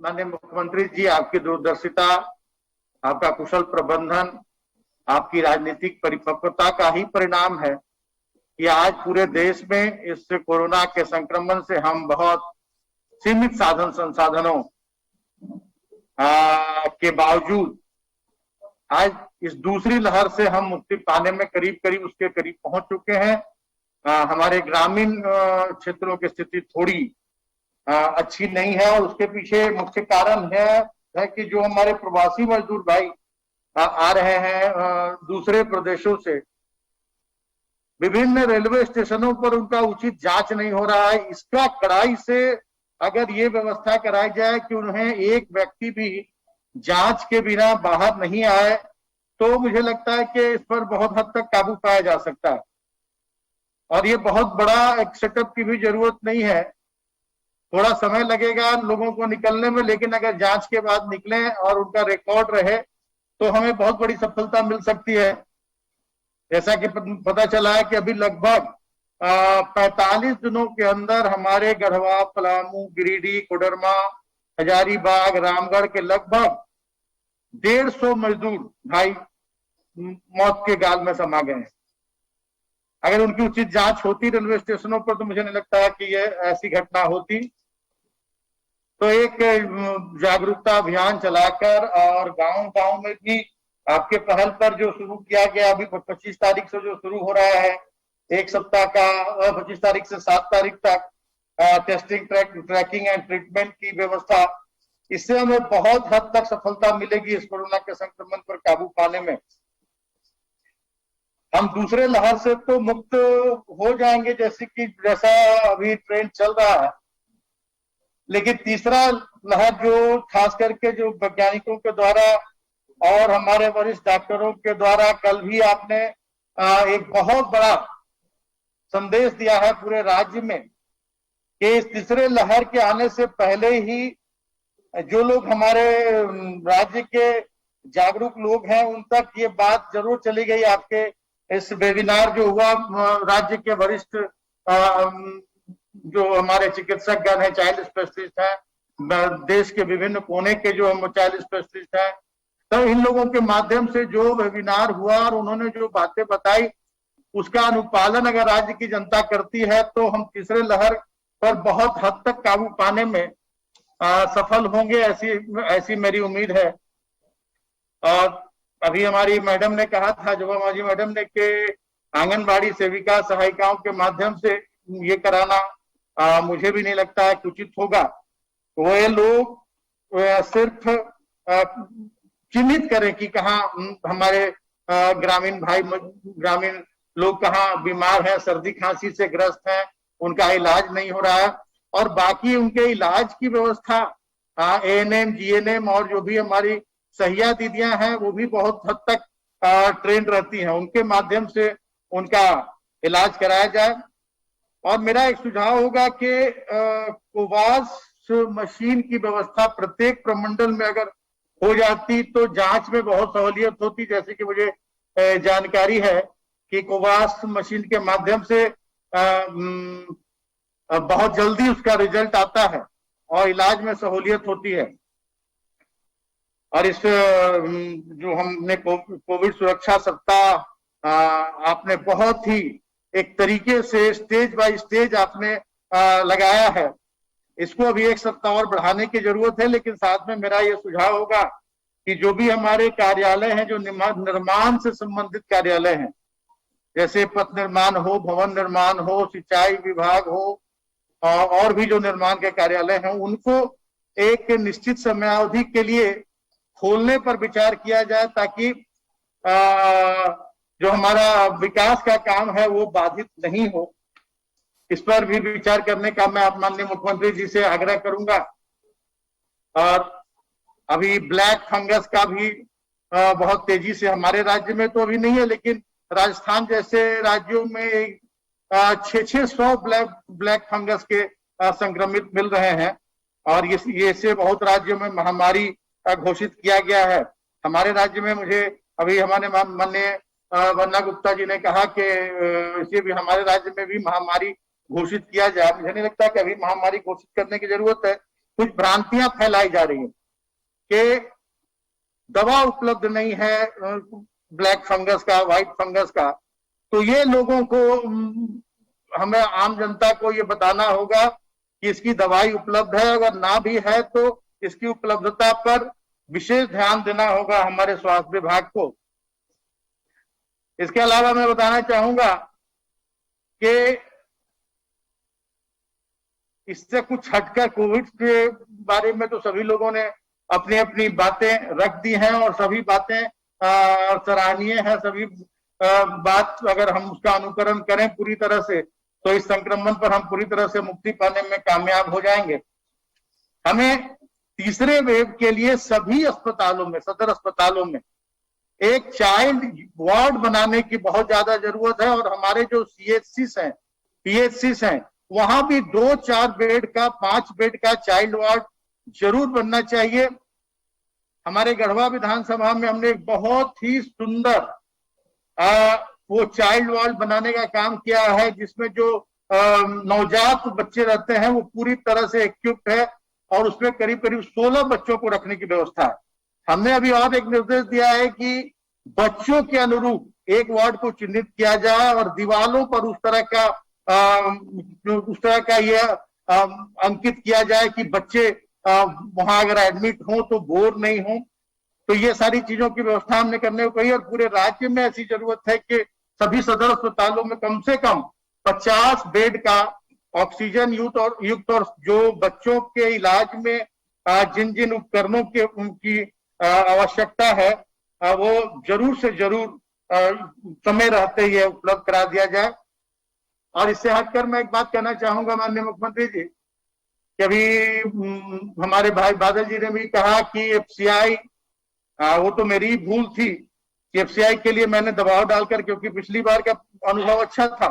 माननीय मुख्यमंत्री जी, आपकी दूरदर्शिता, आपका कुशल प्रबंधन, आपकी राजनीतिक परिपक्वता का ही परिणाम है कि आज पूरे देश में इस कोरोना के संक्रमण से हम बहुत सीमित साधन संसाधनों के बावजूद आज इस दूसरी लहर से हम मुक्ति पाने में करीब करीब उसके करीब पहुंच चुके हैं। हमारे ग्रामीण क्षेत्रों की स्थिति थोड़ी अच्छी नहीं है और उसके पीछे मुख्य कारण है कि जो हमारे प्रवासी मजदूर भाई आ रहे हैं दूसरे प्रदेशों से, विभिन्न रेलवे स्टेशनों पर उनका उचित जांच नहीं हो रहा है। इसका कड़ाई से अगर ये व्यवस्था कराई जाए कि उन्हें एक व्यक्ति भी जांच के बिना बाहर नहीं आए, तो मुझे लगता है कि इस पर बहुत हद तक काबू पाया जा सकता है। और ये बहुत बड़ा एक सेटअप की भी जरूरत नहीं है, थोड़ा समय लगेगा लोगों को निकलने में, लेकिन अगर जांच के बाद निकले और उनका रिकॉर्ड रहे तो हमें बहुत बड़ी सफलता मिल सकती है। जैसा कि पता चला है कि अभी लगभग 45 दिनों के अंदर हमारे गढ़वा, पलामू, गिरिडीह, कोडरमा, हजारीबाग, रामगढ़ के लगभग 150 मजदूर भाई मौत के गाल में समा गए हैं। अगर उनकी उचित जांच होती रेलवे स्टेशनों पर तो मुझे नहीं लगता है कि ये ऐसी घटना होती। तो एक जागरूकता अभियान चलाकर और गांव-गांव में भी आपके पहल पर जो शुरू किया गया, अभी 25 तारीख से जो शुरू हो रहा है, एक सप्ताह का 25 तारीख से 7 तारीख तक टेस्टिंग, ट्रैकिंग एंड ट्रीटमेंट की व्यवस्था, इससे हमें बहुत हद तक सफलता मिलेगी इस कोरोना के संक्रमण पर काबू पाने में। हम दूसरे लहर से तो मुक्त हो जाएंगे जैसा अभी ट्रेंड चल रहा है, लेकिन तीसरा लहर जो खास करके जो वैज्ञानिकों के द्वारा और हमारे वरिष्ठ डॉक्टरों के द्वारा कल भी आपने एक बहुत बड़ा संदेश दिया है पूरे राज्य में कि इस तीसरे लहर के आने से पहले ही जो लोग हमारे राज्य के जागरूक लोग हैं उन तक ये बात जरूर चली गई। आपके इस वेबिनार जो हुआ, राज्य के वरिष्ठ जो हमारे चिकित्सकगण हैं, चाइल्ड स्पेशलिस्ट हैं, देश के विभिन्न कोने के जो हम चाइल्ड स्पेशलिस्ट हैं, तो इन लोगों के माध्यम से जो वेबिनार हुआ और उन्होंने जो बातें बताई उसका अनुपालन अगर राज्य की जनता करती है तो हम तीसरे लहर पर बहुत हद तक काबू पाने में सफल होंगे, ऐसी मेरी उम्मीद है। और अभी हमारी मैडम ने कहा था, जोबा मांझी मैडम ने, कि आंगनबाड़ी सेविका सहायिकाओं के माध्यम से ये कराना मुझे भी नहीं लगता है कि उचित होगा। वो ये लोग सिर्फ चिन्हित करें कि कहाँ हमारे ग्रामीण लोग कहाँ बीमार हैं, सर्दी खांसी से ग्रस्त हैं, उनका इलाज नहीं हो रहा है, और बाकी उनके इलाज की व्यवस्था ANM, GNM और जो भी हमारी सहिया दीदियां हैं वो भी बहुत हद तक ट्रेंड रहती हैं, उनके माध्यम से उनका इलाज कराया जाए। और मेरा एक सुझाव होगा कि कोवास मशीन की व्यवस्था प्रत्येक प्रमंडल में अगर हो जाती तो जांच में बहुत सहूलियत होती। जैसे कि मुझे जानकारी है कि कोवास मशीन के माध्यम से बहुत जल्दी उसका रिजल्ट आता है और इलाज में सहूलियत होती है। और इस जो हमने कोविड सुरक्षा सप्ताह आपने बहुत ही एक तरीके से स्टेज बाय स्टेज आपने लगाया है, इसको अभी एक सप्ताह और बढ़ाने की जरूरत है। लेकिन साथ में मेरा ये सुझाव होगा कि जो भी हमारे कार्यालय हैं, जो निर्माण से संबंधित कार्यालय हैं, जैसे पथ निर्माण हो, भवन निर्माण हो, सिंचाई विभाग हो, और भी जो निर्माण के कार्यालय हैं, उनको एक निश्चित समयावधि के लिए खोलने पर विचार किया जाए ताकि जो हमारा विकास का काम है वो बाधित नहीं हो। इस पर भी विचार करने का मैं माननीय मुख्यमंत्री जी से आग्रह करूंगा। और अभी ब्लैक फंगस का भी बहुत तेजी से, हमारे राज्य में तो अभी नहीं है, लेकिन राजस्थान जैसे राज्यों में 600 ब्लैक फंगस के संक्रमित मिल रहे हैं और ये से बहुत राज्यों में महामारी घोषित किया गया है। हमारे राज्य में मुझे अभी हमारे माननीय वन्ना गुप्ता जी ने कहा कि इसे भी हमारे राज्य में भी महामारी घोषित किया जाए। मुझे नहीं लगता कि अभी महामारी घोषित करने की जरूरत है, कुछ भ्रांतियां फैलाई जा रही हैं कि दवा उपलब्ध नहीं है ब्लैक फंगस का, व्हाइट फंगस का। तो ये लोगों को हमें आम जनता को ये बताना होगा कि इसकी दवाई उपलब्ध है, अगर ना भी है तो इसकी उपलब्धता पर विशेष ध्यान देना होगा हमारे स्वास्थ्य विभाग को। इसके अलावा मैं बताना चाहूंगा कि इससे कुछ हटकर कोविड के बारे में तो सभी लोगों ने अपनी अपनी बातें रख दी हैं और सभी बातें सराहनीय है। सभी बात अगर हम उसका अनुकरण करें पूरी तरह से तो इस संक्रमण पर हम पूरी तरह से मुक्ति पाने में कामयाब हो जाएंगे। हमें तीसरे वेव के लिए सभी अस्पतालों में, सदर अस्पतालों में एक चाइल्ड वार्ड बनाने की बहुत ज्यादा जरूरत है और हमारे जो CHCs हैं, PHCs हैं, वहां भी 2-4 बेड का, 5 बेड का चाइल्ड वार्ड जरूर बनना चाहिए। हमारे गढ़वा विधानसभा में हमने एक बहुत ही सुंदर वो चाइल्ड वार्ड बनाने का काम किया है, जिसमें जो नवजात बच्चे रहते हैं वो पूरी तरह से इक्विप्ड है और उसमें करीब करीब 16 बच्चों को रखने की व्यवस्था है। हमने अभी और एक निर्देश दिया है कि बच्चों के अनुरूप एक वार्ड को चिन्हित किया जाए और दीवालों पर उस तरह का यह अंकित किया जाए कि बच्चे वहां अगर एडमिट हो तो बोर नहीं हो। तो ये सारी चीजों की व्यवस्था हमने करने को कही और पूरे राज्य में ऐसी जरूरत है कि सभी सदर अस्पतालों में कम से कम 50 बेड का ऑक्सीजन युक्त और जो बच्चों के इलाज में जिन जिन उपकरणों की आवश्यकता है वो जरूर से जरूर समय रहते ही उपलब्ध करा दिया जाए। और इससे हटकर मैं एक बात कहना चाहूंगा माननीय मुख्यमंत्री जी कि अभी हमारे भाई बादल जी ने भी कहा कि FCI, वो तो मेरी भूल थी कि FCI के लिए मैंने दबाव डालकर, क्योंकि पिछली बार का अनुभव अच्छा था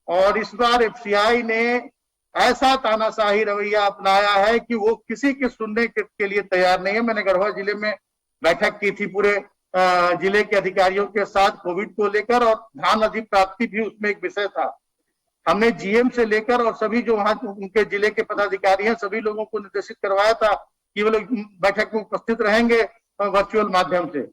और इस बार FCI ने ऐसा तानाशाही रवैया अपनाया है कि वो किसी के सुनने के लिए तैयार नहीं है। मैंने गढ़वा जिले में बैठक की थी पूरे जिले के अधिकारियों के साथ कोविड को लेकर और धान अधिप्राप्ति भी उसमें एक विषय था। हमने GM से लेकर और सभी जो वहां उनके जिले के पदाधिकारी हैं सभी लोगों को निर्देशित करवाया था कि वो लोग बैठक में उपस्थित रहेंगे वर्चुअल माध्यम से,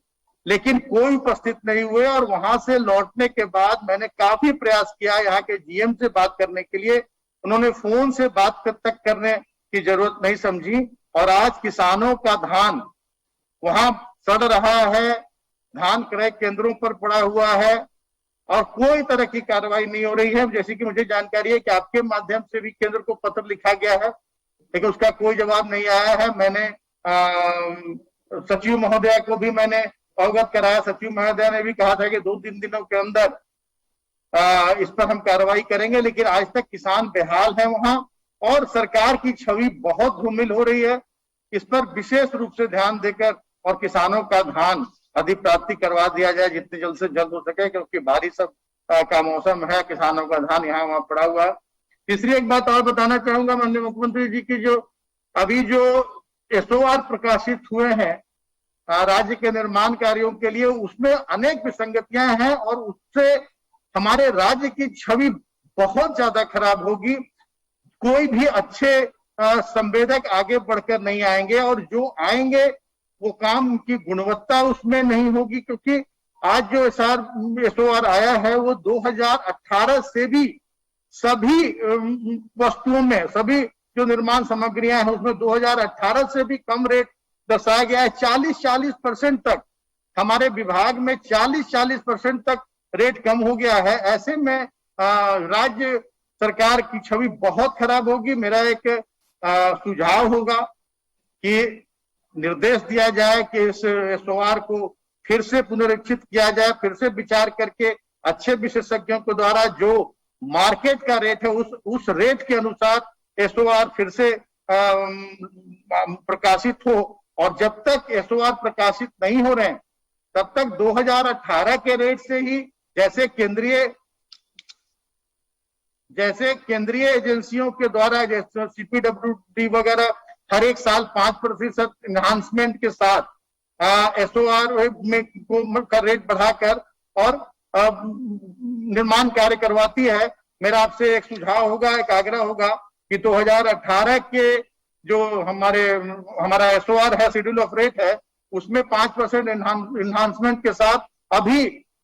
लेकिन कोई उपस्थित नहीं हुए। और वहां से लौटने के बाद मैंने काफी प्रयास किया यहाँ के GM से बात करने के लिए, उन्होंने फोन से बात तक करने की जरूरत नहीं समझी और आज किसानों का धान वहां सड़ रहा है, धान क्रय केंद्रों पर पड़ा हुआ है और कोई तरह की कार्रवाई नहीं हो रही है। जैसे कि मुझे जानकारी है कि आपके माध्यम से भी केंद्र को पत्र लिखा गया है लेकिन उसका कोई जवाब नहीं आया है। मैंने सचिव महोदय को भी मैंने अवगत कराया। सचिव महोदय ने भी कहा था कि 2-3 दिनों के अंदर इस पर हम कार्रवाई करेंगे, लेकिन आज तक किसान बेहाल है वहां और सरकार की छवि बहुत धूमिल हो रही है। इस पर विशेष रूप से ध्यान देकर और किसानों का धान अधिप्राप्ति करवा दिया जाए जितनी जल्द से जल्द हो सके, क्योंकि बारिश का मौसम है, किसानों का धान यहाँ वहां पड़ा हुआ है। तीसरी एक बात और बताना चाहूंगा माननीय मुख्यमंत्री जी की, जो अभी जो SOR प्रकाशित हुए हैं राज्य के निर्माण कार्यों के लिए, उसमें अनेक विसंगतियां हैं और उससे हमारे राज्य की छवि बहुत ज्यादा खराब होगी। कोई भी अच्छे संवेदक आगे बढ़कर नहीं आएंगे और जो आएंगे वो काम की गुणवत्ता उसमें नहीं होगी, क्योंकि आज जो SOR आया है वो 2018 से भी सभी वस्तुओं में, सभी जो निर्माण सामग्रियां हैं उसमें 2018 से भी कम रेट दर्शाया गया है। 40% तक हमारे विभाग में 40% तक रेट कम हो गया है। ऐसे में राज्य सरकार की छवि बहुत खराब होगी। मेरा एक सुझाव होगा कि निर्देश दिया जाए कि इस SOR को फिर से पुनरीक्षित किया जाए, फिर से विचार करके अच्छे विशेषज्ञों के द्वारा जो मार्केट का रेट है उस रेट के अनुसार SOR फिर से प्रकाशित हो। और जब तक SOR प्रकाशित नहीं हो रहे हैं तब तक 2018 के रेट से ही, जैसे केंद्रीय एजेंसियों के द्वारा जैसे CPWD वगैरह हर एक साल 5% एनहांसमेंट के साथ SOR में का रेट बढ़ाकर और निर्माण कार्य करवाती है। मेरा आपसे एक सुझाव होगा, एक आग्रह होगा कि 2018 के जो हमारा एसओआर है, शेड्यूल ऑफ रेट है, उसमें 5% इन्हांसमेंट के साथ अभी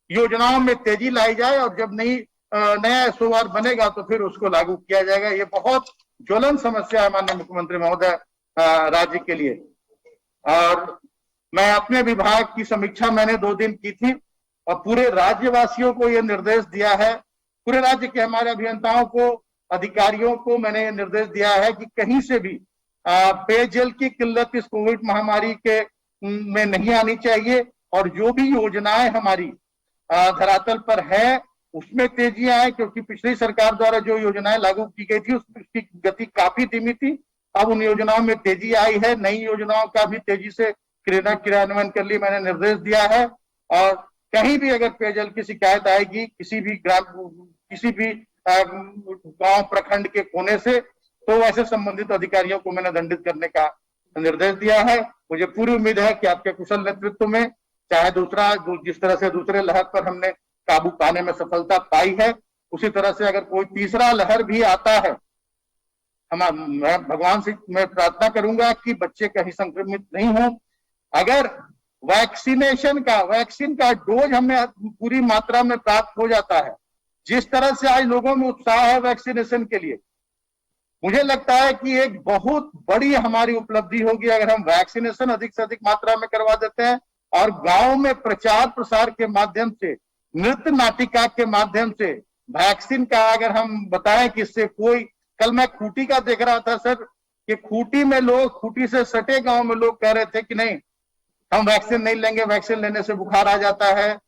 योजनाओं में तेजी लाई जाए, और जब नया एसओआर बनेगा तो फिर उसको लागू किया जाएगा। ये बहुत ज्वलन समस्या है माननीय मुख्यमंत्री महोदय राज्य के लिए। और मैं अपने विभाग की समीक्षा मैंने 2 दिन की थी, और पूरे राज्यवासियों को यह निर्देश दिया है, पूरे राज्य के हमारे अभियंताओं को, अधिकारियों को मैंने ये निर्देश दिया है कि कहीं से भी पेयजल की किल्लत इस कोविड महामारी के में नहीं आनी चाहिए, और जो भी योजनाएं हमारी धरातल पर है उसमें तेजी आए, क्योंकि पिछली सरकार द्वारा जो योजनाएं लागू की गई थी उसकी गति काफी धीमी थी। अब उन योजनाओं में तेजी आई है, नई योजनाओं का भी तेजी से क्रियान्वयन के लिए मैंने निर्देश दिया है। और कहीं भी अगर पेयजल की शिकायत आएगी किसी भी गांव प्रखंड के कोने से, तो ऐसे संबंधित अधिकारियों को मैंने दंडित करने का निर्देश दिया है। मुझे पूरी उम्मीद है कि आपके कुशल नेतृत्व में, चाहे जिस तरह से दूसरे लहर पर हमने काबू पाने में सफलता पाई है, उसी तरह से अगर कोई तीसरा लहर भी आता है, मैं भगवान से मैं प्रार्थना करूंगा कि बच्चे कहीं संक्रमित नहीं हो। अगर वैक्सीन का डोज हमें पूरी मात्रा में प्राप्त हो जाता है, जिस तरह से आज लोगों में उत्साह है वैक्सीनेशन के लिए, मुझे लगता है कि एक बहुत बड़ी हमारी उपलब्धि होगी अगर हम वैक्सीनेशन अधिक से अधिक मात्रा में करवा देते हैं, और गांव में प्रचार प्रसार के माध्यम से, नृत्य नाटिका के माध्यम से वैक्सीन का अगर हम बताएं कि इससे कोई, कल मैं खूंटी का देख रहा था सर, कि खूंटी से सटे गांव में लोग कह रहे थे कि नहीं हम वैक्सीन नहीं लेंगे, वैक्सीन लेने से बुखार आ जाता है,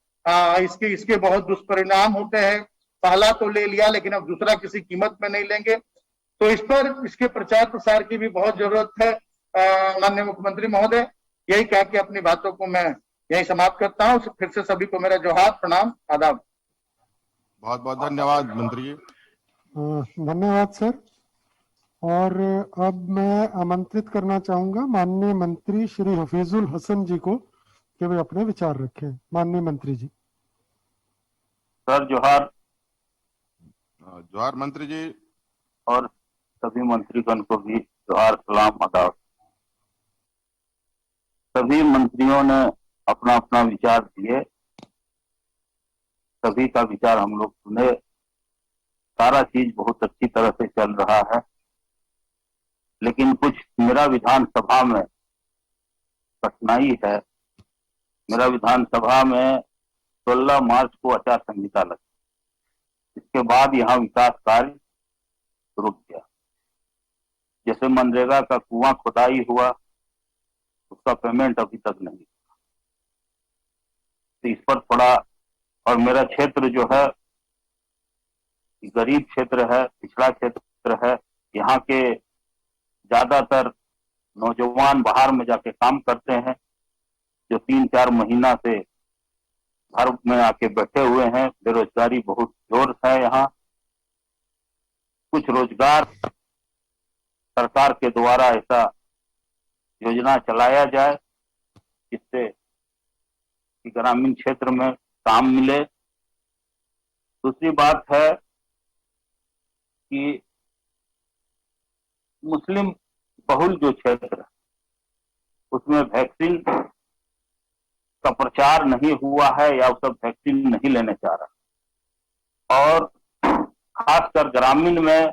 इसके बहुत दुष्परिणाम होते हैं, पहला तो ले लिया लेकिन अब दूसरा किसी कीमत में नहीं लेंगे। तो इसके प्रचार प्रसार की भी बहुत जरूरत है माननीय मुख्यमंत्री महोदय। यही कह के अपनी बातों को मैं यही समाप्त करता हूँ। फिर से सभी को मेरा जोहार, प्रणाम, आदाब। बहुत बहुत धन्यवाद मंत्री जी। धन्यवाद सर। और अब मैं आमंत्रित करना चाहूंगा माननीय मंत्री श्री हफीजुल हसन जी को कि वे अपने विचार रखें। माननीय मंत्री जी। सर जोहार। जोहार मंत्री जी। और सभी मंत्रीगण को भी जोहार, सलाम, आदाब। सभी मंत्रियों ने अपना अपना विचार दिए, सभी का विचार हम लोग सुने, सारा चीज बहुत अच्छी तरह से चल रहा है। लेकिन कुछ मेरा विधानसभा में कठिनाई है। मेरा विधानसभा में 16 मार्च को आचार संहिता लगी, इसके बाद यहाँ विकास कार्य रुक गया। जैसे मनरेगा का कुआं खुदाई हुआ, उसका पेमेंट अभी तक नहीं, तो इस पर थोड़ा, और मेरा क्षेत्र जो है गरीब क्षेत्र है, पिछड़ा क्षेत्र है, यहाँ के ज्यादातर नौजवान बाहर में जाके काम करते हैं, जो 3-4 महीना से घर में आके बैठे हुए हैं। बेरोजगारी बहुत जोर है यहाँ। कुछ रोजगार सरकार के द्वारा ऐसा योजना चलाया जाए जिससे कि ग्रामीण क्षेत्र में काम मिले। दूसरी बात है कि मुस्लिम बहुल जो क्षेत्र है उसमें वैक्सीन का प्रचार नहीं हुआ है, या वो सब वैक्सीन नहीं लेने चाह रहा। और खासकर ग्रामीण में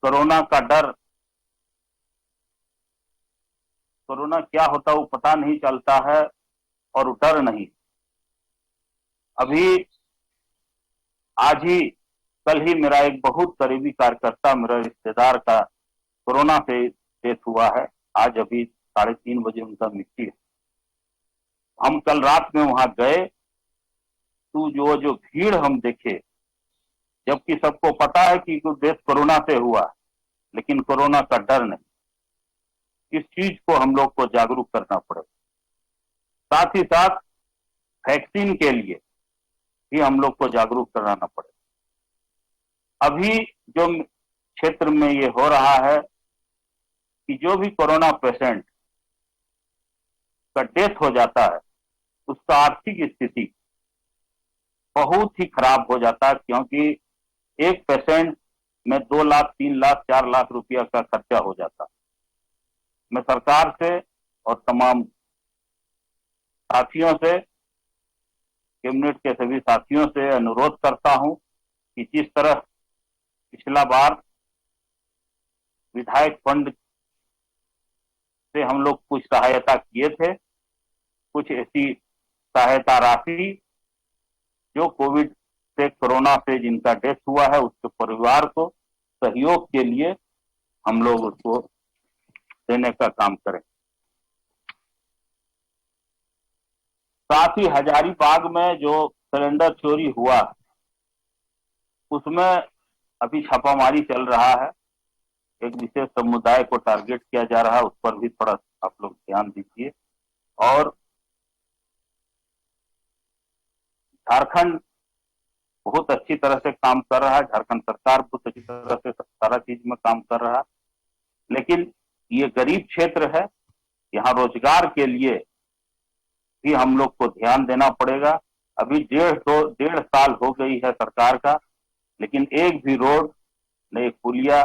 कोरोना का डर, कोरोना क्या होता है वो पता नहीं चलता है, और डर नहीं। अभी आज ही कल ही मेरा एक बहुत करीबी कार्यकर्ता, मेरा रिश्तेदार का कोरोना से डेथ हुआ है। आज अभी 3:30 बजे उनका मृत्यु है। हम कल रात में वहां गए तो जो भीड़ हम देखे, जबकि सबको पता है कि देश कोरोना से हुआ, लेकिन कोरोना का डर नहीं। इस चीज को हम लोग को जागरूक करना पड़ेगा। साथ ही साथ वैक्सीन के लिए भी हम लोग को जागरूक कराना पड़ेगा। अभी जो क्षेत्र में ये हो रहा है कि जो भी कोरोना पेशेंट का डेथ हो जाता है, उसका आर्थिक स्थिति बहुत ही खराब हो जाता है, क्योंकि एक पेशेंट में 2 लाख, 3 लाख, 4 लाख रुपया का खर्चा हो जाता है। मैं सरकार से और तमाम साथियों से, कैबिनेट के सभी साथियों से अनुरोध करता हूं कि जिस तरह पिछला बार विधायक फंड से हम लोग कुछ सहायता किए थे, कुछ ऐसी सहायता राशि जो कोविड से, कोरोना से जिनका डेथ हुआ है उसके परिवार को सहयोग के लिए हम लोग उसको देने का काम करें। साथ ही हजारीबाग में जो सिलेंडर चोरी हुआ उसमें अभी छापामारी चल रहा है। एक विशेष समुदाय को टारगेट किया जा रहा है, उस पर भी थोड़ा आप लोग ध्यान दीजिए। और झारखंड बहुत अच्छी तरह से काम कर रहा है, झारखंड सरकार बहुत अच्छी तरह से सारा चीज में काम कर रहा है, लेकिन ये गरीब क्षेत्र है, यहाँ रोजगार के लिए भी हम लोग को ध्यान देना पड़ेगा। अभी डेढ़ साल हो गई है सरकार का, लेकिन एक भी रोड न एक पुलिया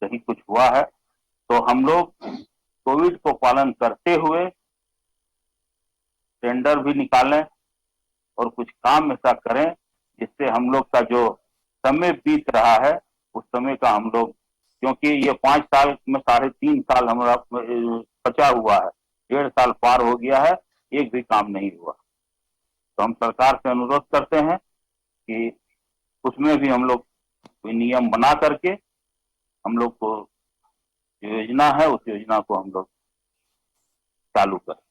कहीं कुछ हुआ है। तो हम लोग कोविड को पालन करते हुए टेंडर भी निकालें और कुछ काम ऐसा करें जिससे हम लोग का जो समय बीत रहा है उस समय का हम लोग, क्योंकि ये 5 साल में 3.5 साल हमारा बचा हुआ है, 1.5 साल पार हो गया है, एक भी काम नहीं हुआ। तो हम सरकार से अनुरोध करते हैं कि उसमें भी हम लोग कोई नियम बना करके हम लोग को जो योजना है उस योजना को हम लोग चालू करें।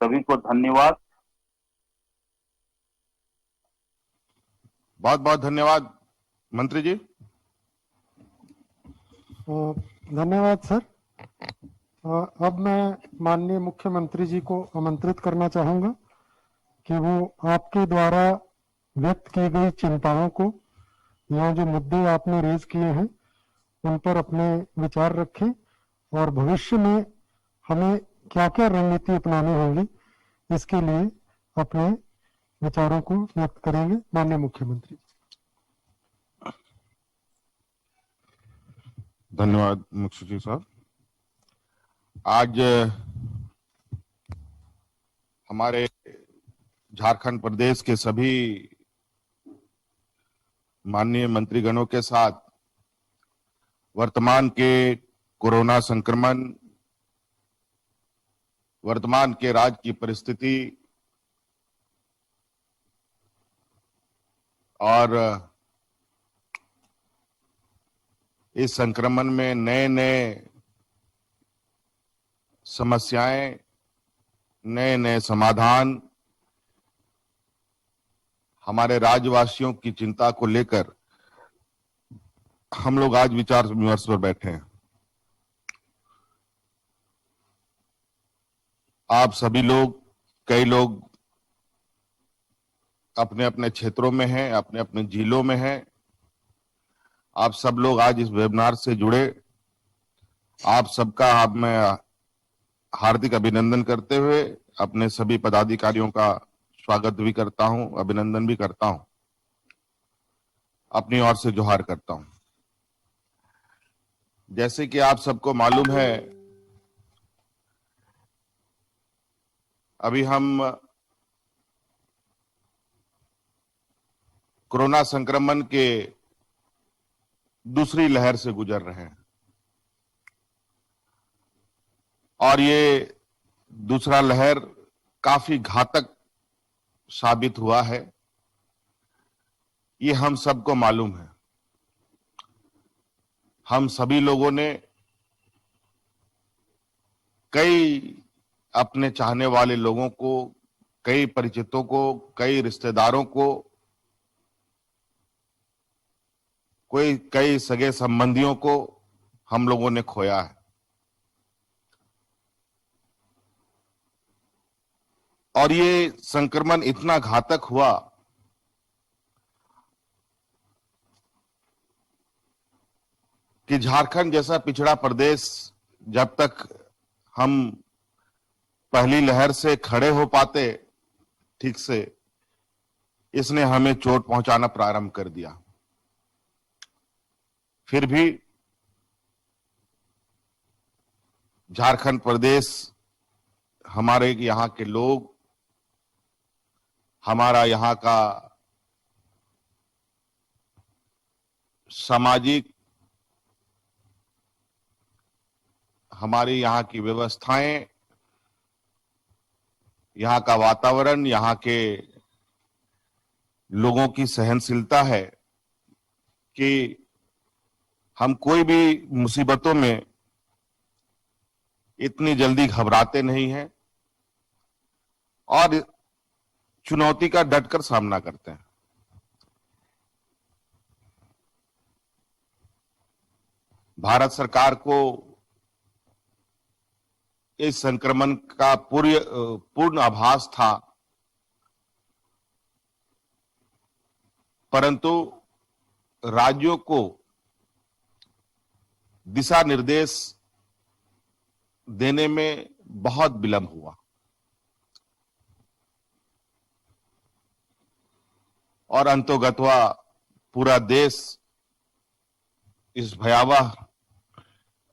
सभी को धन्यवाद। बहुत बहुत धन्यवाद मंत्री जी। धन्यवाद सर। अब मैं माननीय मुख्यमंत्री जी को आमंत्रित करना चाहूंगा कि वो आपके द्वारा व्यक्त की गई चिंताओं को, या जो मुद्दे आपने रेज किए हैं उन पर अपने विचार रखें और भविष्य में हमें क्या क्या रणनीति अपनानी होगी इसके लिए अपने विचारों को व्यक्त करेंगे। माननीय मुख्यमंत्री। धन्यवाद मुख्य सचिव साहब। आज हमारे झारखंड प्रदेश के सभी माननीय मंत्रीगणों के साथ वर्तमान के कोरोना संक्रमण, वर्तमान के राज्य की परिस्थिति और इस संक्रमण में नए नए समस्याएं, नए नए समाधान, हमारे राज्यवासियों की चिंता को लेकर हम लोग आज विचार विमर्श पर बैठे हैं। आप सभी लोग, कई लोग अपने अपने क्षेत्रों में हैं, अपने अपने जिलों में हैं। आप सब लोग आज इस वेबिनार से जुड़े, आप सबका मैं हार्दिक अभिनंदन करते हुए अपने सभी पदाधिकारियों का स्वागत भी करता हूं, अभिनंदन भी करता हूं, अपनी ओर से जोहार करता हूं। जैसे कि आप सबको मालूम है, अभी हम कोरोना संक्रमण के दूसरी लहर से गुजर रहे हैं और ये दूसरा लहर काफी घातक साबित हुआ है, ये हम सबको मालूम है। हम सभी लोगों ने कई अपने चाहने वाले लोगों को, कई परिचितों को, कई रिश्तेदारों को, कई सगे संबंधियों को हम लोगों ने खोया है। और ये संक्रमण इतना घातक हुआ कि झारखंड जैसा पिछड़ा प्रदेश जब तक हम पहली लहर से खड़े हो पाते ठीक से, इसने हमें चोट पहुंचाना प्रारंभ कर दिया। फिर भी झारखंड प्रदेश, हमारे यहाँ के लोग, हमारा यहाँ का सामाजिक, हमारे यहाँ की व्यवस्थाएं, यहाँ का वातावरण, यहाँ के लोगों की सहनशीलता है कि हम कोई भी मुसीबतों में इतनी जल्दी घबराते नहीं हैं और चुनौती का डटकर सामना करते हैं। भारत सरकार को इस संक्रमण का पूर्ण आभास था, परंतु राज्यों को दिशा निर्देश देने में बहुत विलंब हुआ और अंतोगत्वा पूरा देश इस भयावह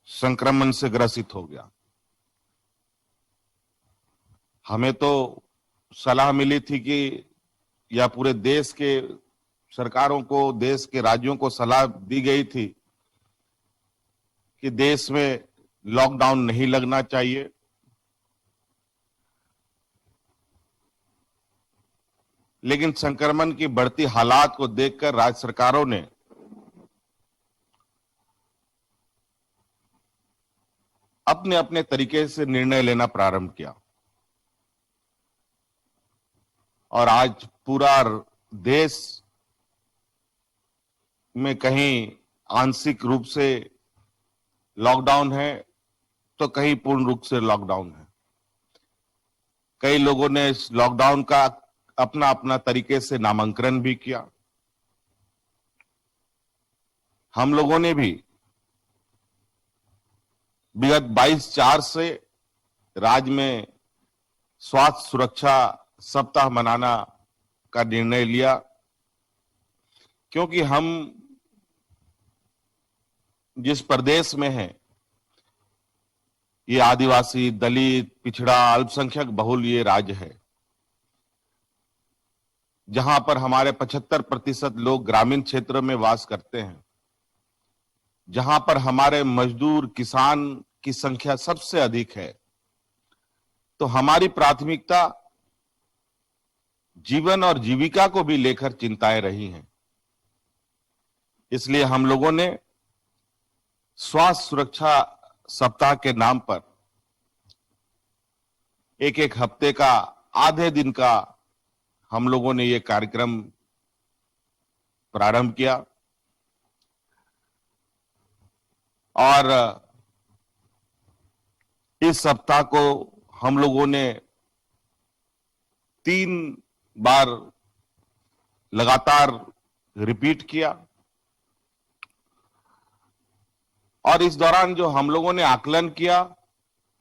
संक्रमण से ग्रसित हो गया। हमें तो सलाह मिली थी कि या पूरे देश के सरकारों को, देश के राज्यों को सलाह दी गई थी कि देश में लॉकडाउन नहीं लगना चाहिए, लेकिन संक्रमण की बढ़ती हालात को देखकर राज्य सरकारों ने अपने अपने तरीके से निर्णय लेना प्रारंभ किया और आज पूरा देश में कहीं आंशिक रूप से लॉकडाउन है तो कहीं पूर्ण रूप से लॉकडाउन है। कई लोगों ने इस लॉकडाउन का अपना अपना तरीके से नामांकन भी किया। हम लोगों ने भी विगत 22/4 से राज्य में स्वास्थ्य सुरक्षा सप्ताह मनाना का निर्णय लिया, क्योंकि हम जिस प्रदेश में हैं ये आदिवासी, दलित, पिछड़ा, अल्पसंख्यक बहुल ये राज्य है, जहां पर हमारे 75% लोग ग्रामीण क्षेत्र में वास करते हैं, जहां पर हमारे मजदूर, किसान की संख्या सबसे अधिक है। तो हमारी प्राथमिकता जीवन और जीविका को भी लेकर चिंताएं रही हैं। इसलिए हम लोगों ने स्वास्थ्य सुरक्षा सप्ताह के नाम पर एक हफ्ते का, आधे दिन का हम लोगों ने ये कार्यक्रम प्रारंभ किया और इस सप्ताह को हम लोगों ने 3 बार लगातार रिपीट किया और इस दौरान जो हम लोगों ने आकलन किया,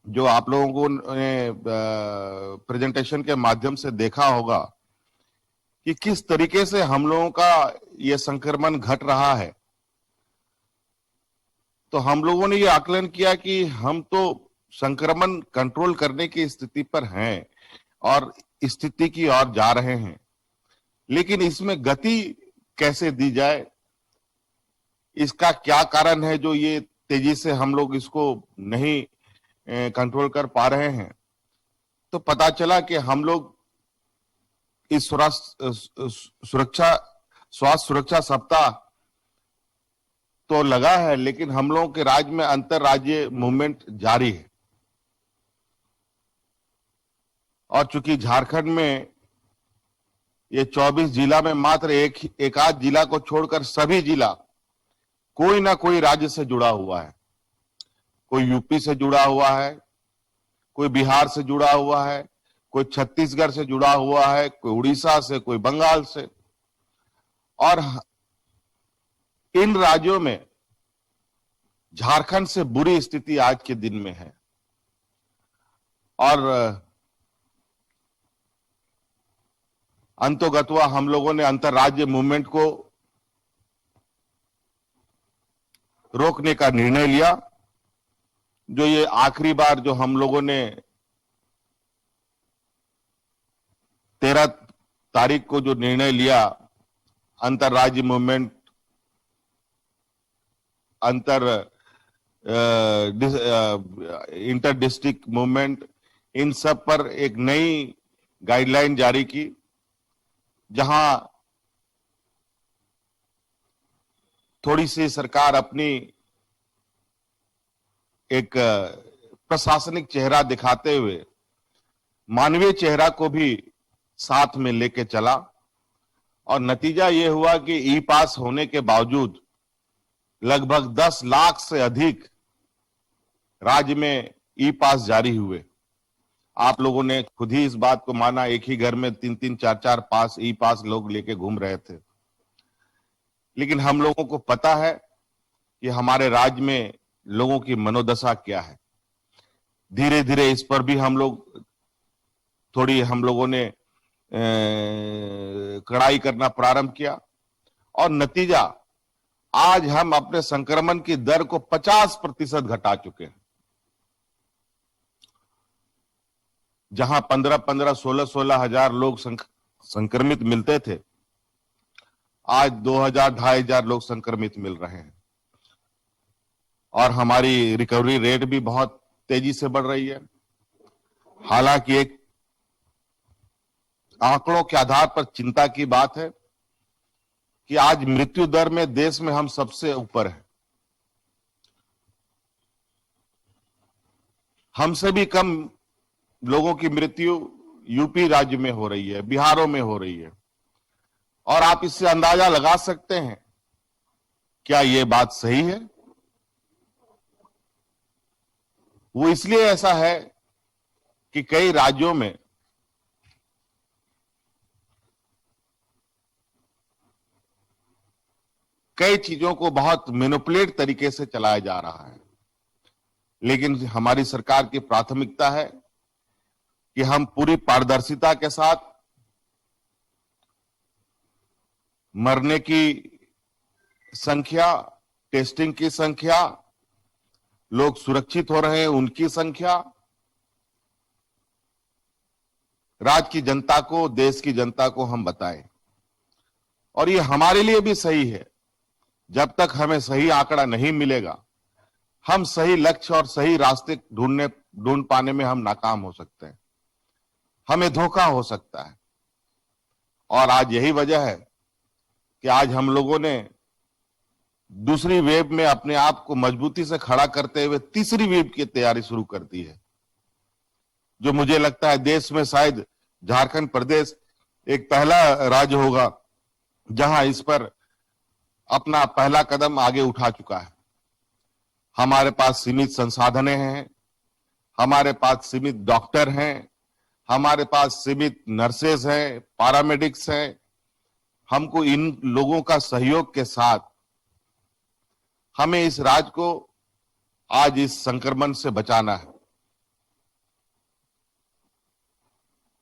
जो आप लोगों ने प्रेजेंटेशन के माध्यम से देखा होगा कि किस तरीके से हम लोगों का ये संक्रमण घट रहा है, तो हम लोगों ने ये आकलन किया कि हम तो संक्रमण कंट्रोल करने की स्थिति पर हैं और स्थिति की ओर जा रहे हैं, लेकिन इसमें गति कैसे दी जाए, इसका क्या कारण है जो ये तेजी से हम लोग इसको नहीं कंट्रोल कर पा रहे हैं। तो पता चला कि हम लोग इस स्वास्थ्य सुरक्षा सप्ताह तो लगा है, लेकिन हम लोगों के राज्य में अंतर राज्य मूवमेंट जारी है और चूंकि झारखंड में ये 24 जिला में मात्र एक आध जिला को छोड़कर सभी जिला कोई ना कोई राज्य से जुड़ा हुआ है। कोई यूपी से जुड़ा हुआ है, कोई बिहार से जुड़ा हुआ है, कोई छत्तीसगढ़ से जुड़ा हुआ है, कोई उड़ीसा से, कोई बंगाल से, और इन राज्यों में झारखंड से बुरी स्थिति आज के दिन में है। और अंतोगत्वा हम लोगों ने अंतरराज्य मूवमेंट को रोकने का निर्णय लिया जो ये आखिरी बार जो हम लोगों ने 13 तारीख को जो निर्णय लिया, अंतरराज्य मूवमेंट, इंटर डिस्ट्रिक्ट मूवमेंट, इन सब पर एक नई गाइडलाइन जारी की, जहां थोड़ी सी सरकार अपनी एक प्रशासनिक चेहरा दिखाते हुए मानवीय चेहरा को भी साथ में लेके चला, और नतीजा ये हुआ कि ई पास होने के बावजूद लगभग 10 लाख से अधिक राज्य में ई पास जारी हुए। आप लोगों ने खुद ही इस बात को माना, एक ही घर में 3-3, 4-4 पास ई पास लोग लेके घूम रहे थे। लेकिन हम लोगों को पता है कि हमारे राज्य में लोगों की मनोदशा क्या है। धीरे धीरे इस पर भी हम लोगों ने कड़ाई करना प्रारंभ किया, और नतीजा आज हम अपने संक्रमण की दर को 50% घटा चुके हैं। जहां 15-15, 16-16 हजार लोग संक्रमित मिलते थे, आज 2000-2500 लोग संक्रमित मिल रहे हैं, और हमारी रिकवरी रेट भी बहुत तेजी से बढ़ रही है। हालांकि एक आंकड़ों के आधार पर चिंता की बात है कि आज मृत्यु दर में देश में हम सबसे ऊपर हैं। हमसे भी कम लोगों की मृत्यु यूपी राज्य में हो रही है, बिहारों में हो रही है, और आप इससे अंदाजा लगा सकते हैं क्या यह बात सही है। वो इसलिए ऐसा है कि कई राज्यों में कई चीजों को बहुत मैनिपुलेट तरीके से चलाया जा रहा है। लेकिन हमारी सरकार की प्राथमिकता है कि हम पूरी पारदर्शिता के साथ मरने की संख्या, टेस्टिंग की संख्या, लोग सुरक्षित हो रहे हैं उनकी संख्या, राज्य की जनता को, देश की जनता को हम बताएं। और ये हमारे लिए भी सही है। जब तक हमें सही आंकड़ा नहीं मिलेगा, हम सही लक्ष्य और सही रास्ते ढूंढ पाने में हम नाकाम हो सकते हैं, हमें धोखा हो सकता है। और आज यही वजह है कि आज हम लोगों ने दूसरी वेव में अपने आप को मजबूती से खड़ा करते हुए तीसरी वेव की तैयारी शुरू कर दी है, जो मुझे लगता है देश में शायद झारखंड प्रदेश एक पहला राज्य होगा जहां इस पर अपना पहला कदम आगे उठा चुका है। हमारे पास सीमित संसाधन हैं, हमारे पास सीमित डॉक्टर हैं, हमारे पास सीमित नर्सेज हैं, पैरामेडिक्स हैं। हमको इन लोगों का सहयोग के साथ हमें इस राज्य को आज इस संक्रमण से बचाना है।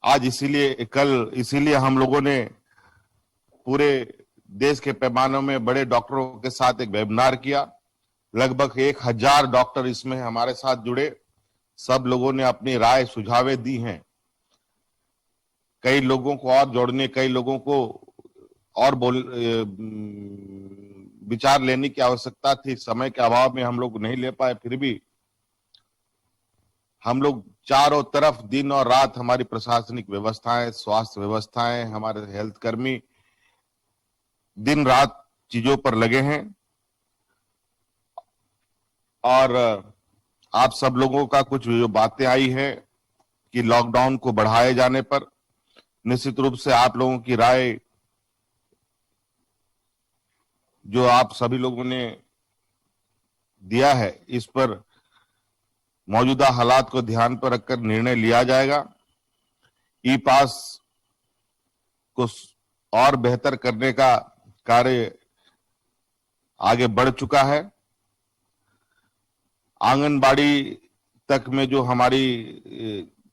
आज इसीलिए हम लोगों ने पूरे देश के पैमानों में बड़े डॉक्टरों के साथ एक वेबिनार किया। लगभग 1000 डॉक्टर इसमें हमारे साथ जुड़े। सब लोगों ने अपनी राय सुझावें दी हैं। कई लोगों को और जोड़ने, कई लोगों को और विचार लेने की आवश्यकता थी। समय के अभाव में हम लोग नहीं ले पाए, फिर भी हम लोग चारों तरफ दिन और रात हमारी प्रशासनिक व्यवस्थाएं, स्वास्थ्य व्यवस्थाएं, हमारे हेल्थ कर्मी दिन रात चीजों पर लगे हैं। और आप सब लोगों का कुछ जो बातें आई है कि लॉकडाउन को बढ़ाए जाने पर, निश्चित रूप से आप लोगों की राय जो आप सभी लोगों ने दिया है, इस पर मौजूदा हालात को ध्यान पर रखकर निर्णय लिया जाएगा। ई पास को और बेहतर करने का कार्य आगे बढ़ चुका है। आंगनबाड़ी तक में जो हमारी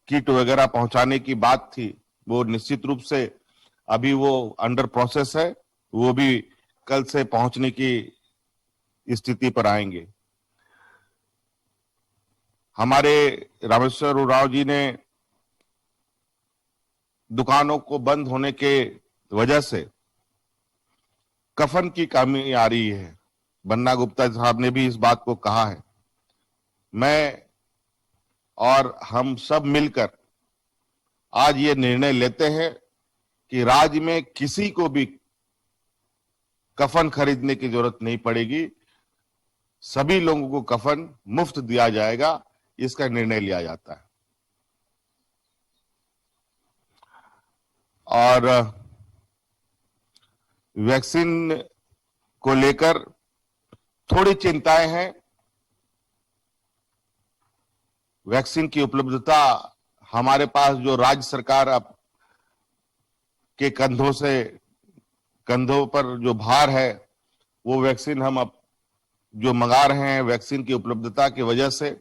किट वगैरह पहुंचाने की बात थी, वो निश्चित रूप से अभी वो अंडर प्रोसेस है, वो भी कल से पहुंचने की स्थिति पर आएंगे। हमारे रामेश्वर उरांव जी ने दुकानों को बंद होने के वजह से कफन की कमी आ रही है। बन्ना गुप्ता साहब ने भी इस बात को कहा है। मैं और हम सब मिलकर आज ये निर्णय लेते हैं कि राज्य में किसी को भी कफन खरीदने की जरूरत नहीं पड़ेगी, सभी लोगों को कफन मुफ्त दिया जाएगा, इसका निर्णय लिया जाता है। और वैक्सीन को लेकर थोड़ी चिंताएं हैं। वैक्सीन की उपलब्धता हमारे पास जो राज्य सरकार अब के कंधों पर जो भार है, वो वैक्सीन हम अब जो मंगा रहे हैं, वैक्सीन की उपलब्धता की वजह से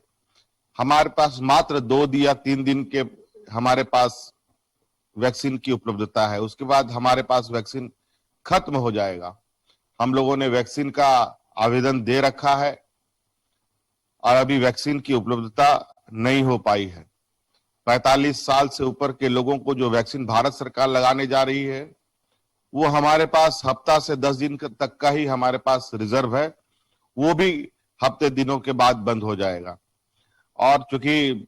हमारे पास मात्र 2 या 3 दिन के हमारे पास वैक्सीन की उपलब्धता है। उसके बाद हमारे पास वैक्सीन खत्म हो जाएगा। हम लोगों ने वैक्सीन का आवेदन दे रखा है और अभी वैक्सीन की उपलब्धता नहीं हो पाई है। 45 साल से ऊपर के लोगों को जो वैक्सीन भारत सरकार लगाने जा रही है, वो हमारे पास हफ्ता से 10 दिन तक का ही हमारे पास रिजर्व है, वो भी हफ्ते दिनों के बाद बंद हो जाएगा। और चूंकि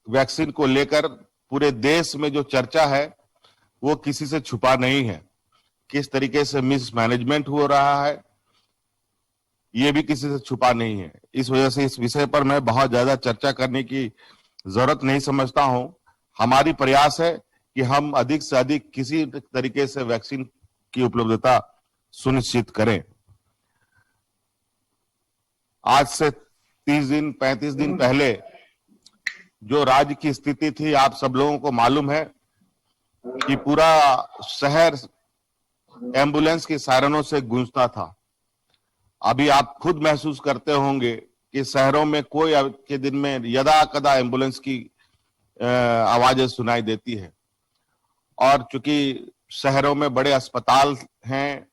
वैक्सीन को लेकर पूरे देश में जो चर्चा है वो किसी से छुपा नहीं है। किस तरीके से मिसमैनेजमेंट हो रहा है ये भी किसी से छुपा नहीं है। इस वजह से इस विषय पर मैं बहुत ज्यादा चर्चा करने की जरूरत नहीं समझता हूं। हमारी प्रयास है कि हम अधिक से अधिक किसी तरीके से वैक्सीन की उपलब्धता सुनिश्चित करें। आज से 30 दिन 35 दिन पहले जो राज्य की स्थिति थी, आप सब लोगों को मालूम है कि पूरा शहर एम्बुलेंस की सायरनों से गूंजता था। अभी आप खुद महसूस करते होंगे कि शहरों में कोई के दिन में यदा कदा एम्बुलेंस की आवाजें सुनाई देती है। और चूंकि शहरों में बड़े अस्पताल हैं,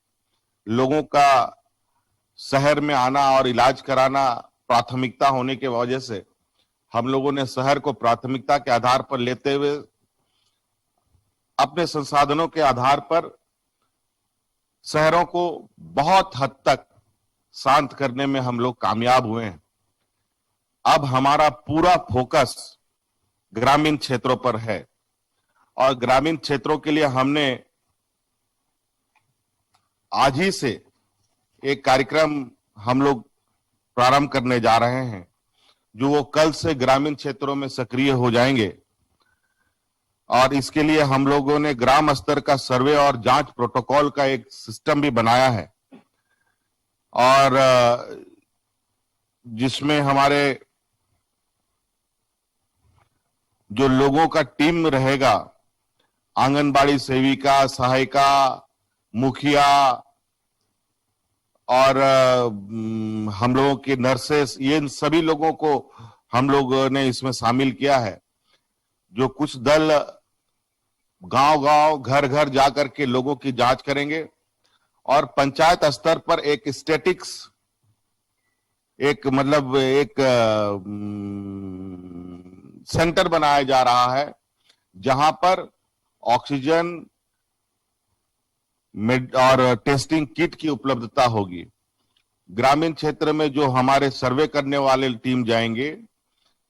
लोगों का शहर में आना और इलाज कराना प्राथमिकता होने के वजह से हम लोगों ने शहर को प्राथमिकता के आधार पर लेते हुए अपने संसाधनों के आधार पर शहरों को बहुत हद तक शांत करने में हम लोग कामयाब हुए हैं। अब हमारा पूरा फोकस ग्रामीण क्षेत्रों पर है और ग्रामीण क्षेत्रों के लिए हमने आज ही से एक कार्यक्रम हम लोग प्रारंभ करने जा रहे हैं, जो वो कल से ग्रामीण क्षेत्रों में सक्रिय हो जाएंगे। और इसके लिए हम लोगों ने ग्राम स्तर का सर्वे और जांच प्रोटोकॉल का एक सिस्टम भी बनाया है, और जिसमें हमारे जो लोगों का टीम रहेगा, आंगनबाड़ी सेविका, सहायिका, मुखिया और हम लोगों के नर्सेस, ये इन सभी लोगों को हम लोगों ने इसमें शामिल किया है। जो कुछ दल गांव-गांव, घर-घर जाकर के लोगों की जांच करेंगे और पंचायत स्तर पर एक स्टैटिक्स, एक सेंटर बनाया जा रहा है जहां पर ऑक्सीजन और टेस्टिंग किट की उपलब्धता होगी। ग्रामीण क्षेत्र में जो हमारे सर्वे करने वाले टीम जाएंगे,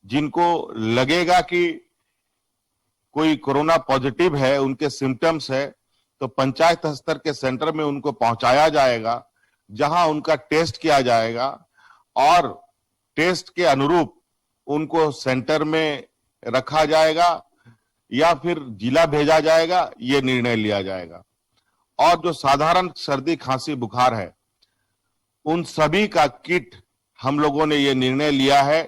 जिनको लगेगा कि कोई कोरोना पॉजिटिव है, उनके सिम्टम्स है, तो पंचायत स्तर के सेंटर में उनको पहुंचाया जाएगा, जहां उनका टेस्ट किया जाएगा और टेस्ट के अनुरूप उनको सेंटर में रखा जाएगा या फिर जिला भेजा जाएगा, ये निर्णय लिया जाएगा। और जो साधारण सर्दी, खांसी, बुखार है, उन सभी का किट हम लोगों ने ये निर्णय लिया है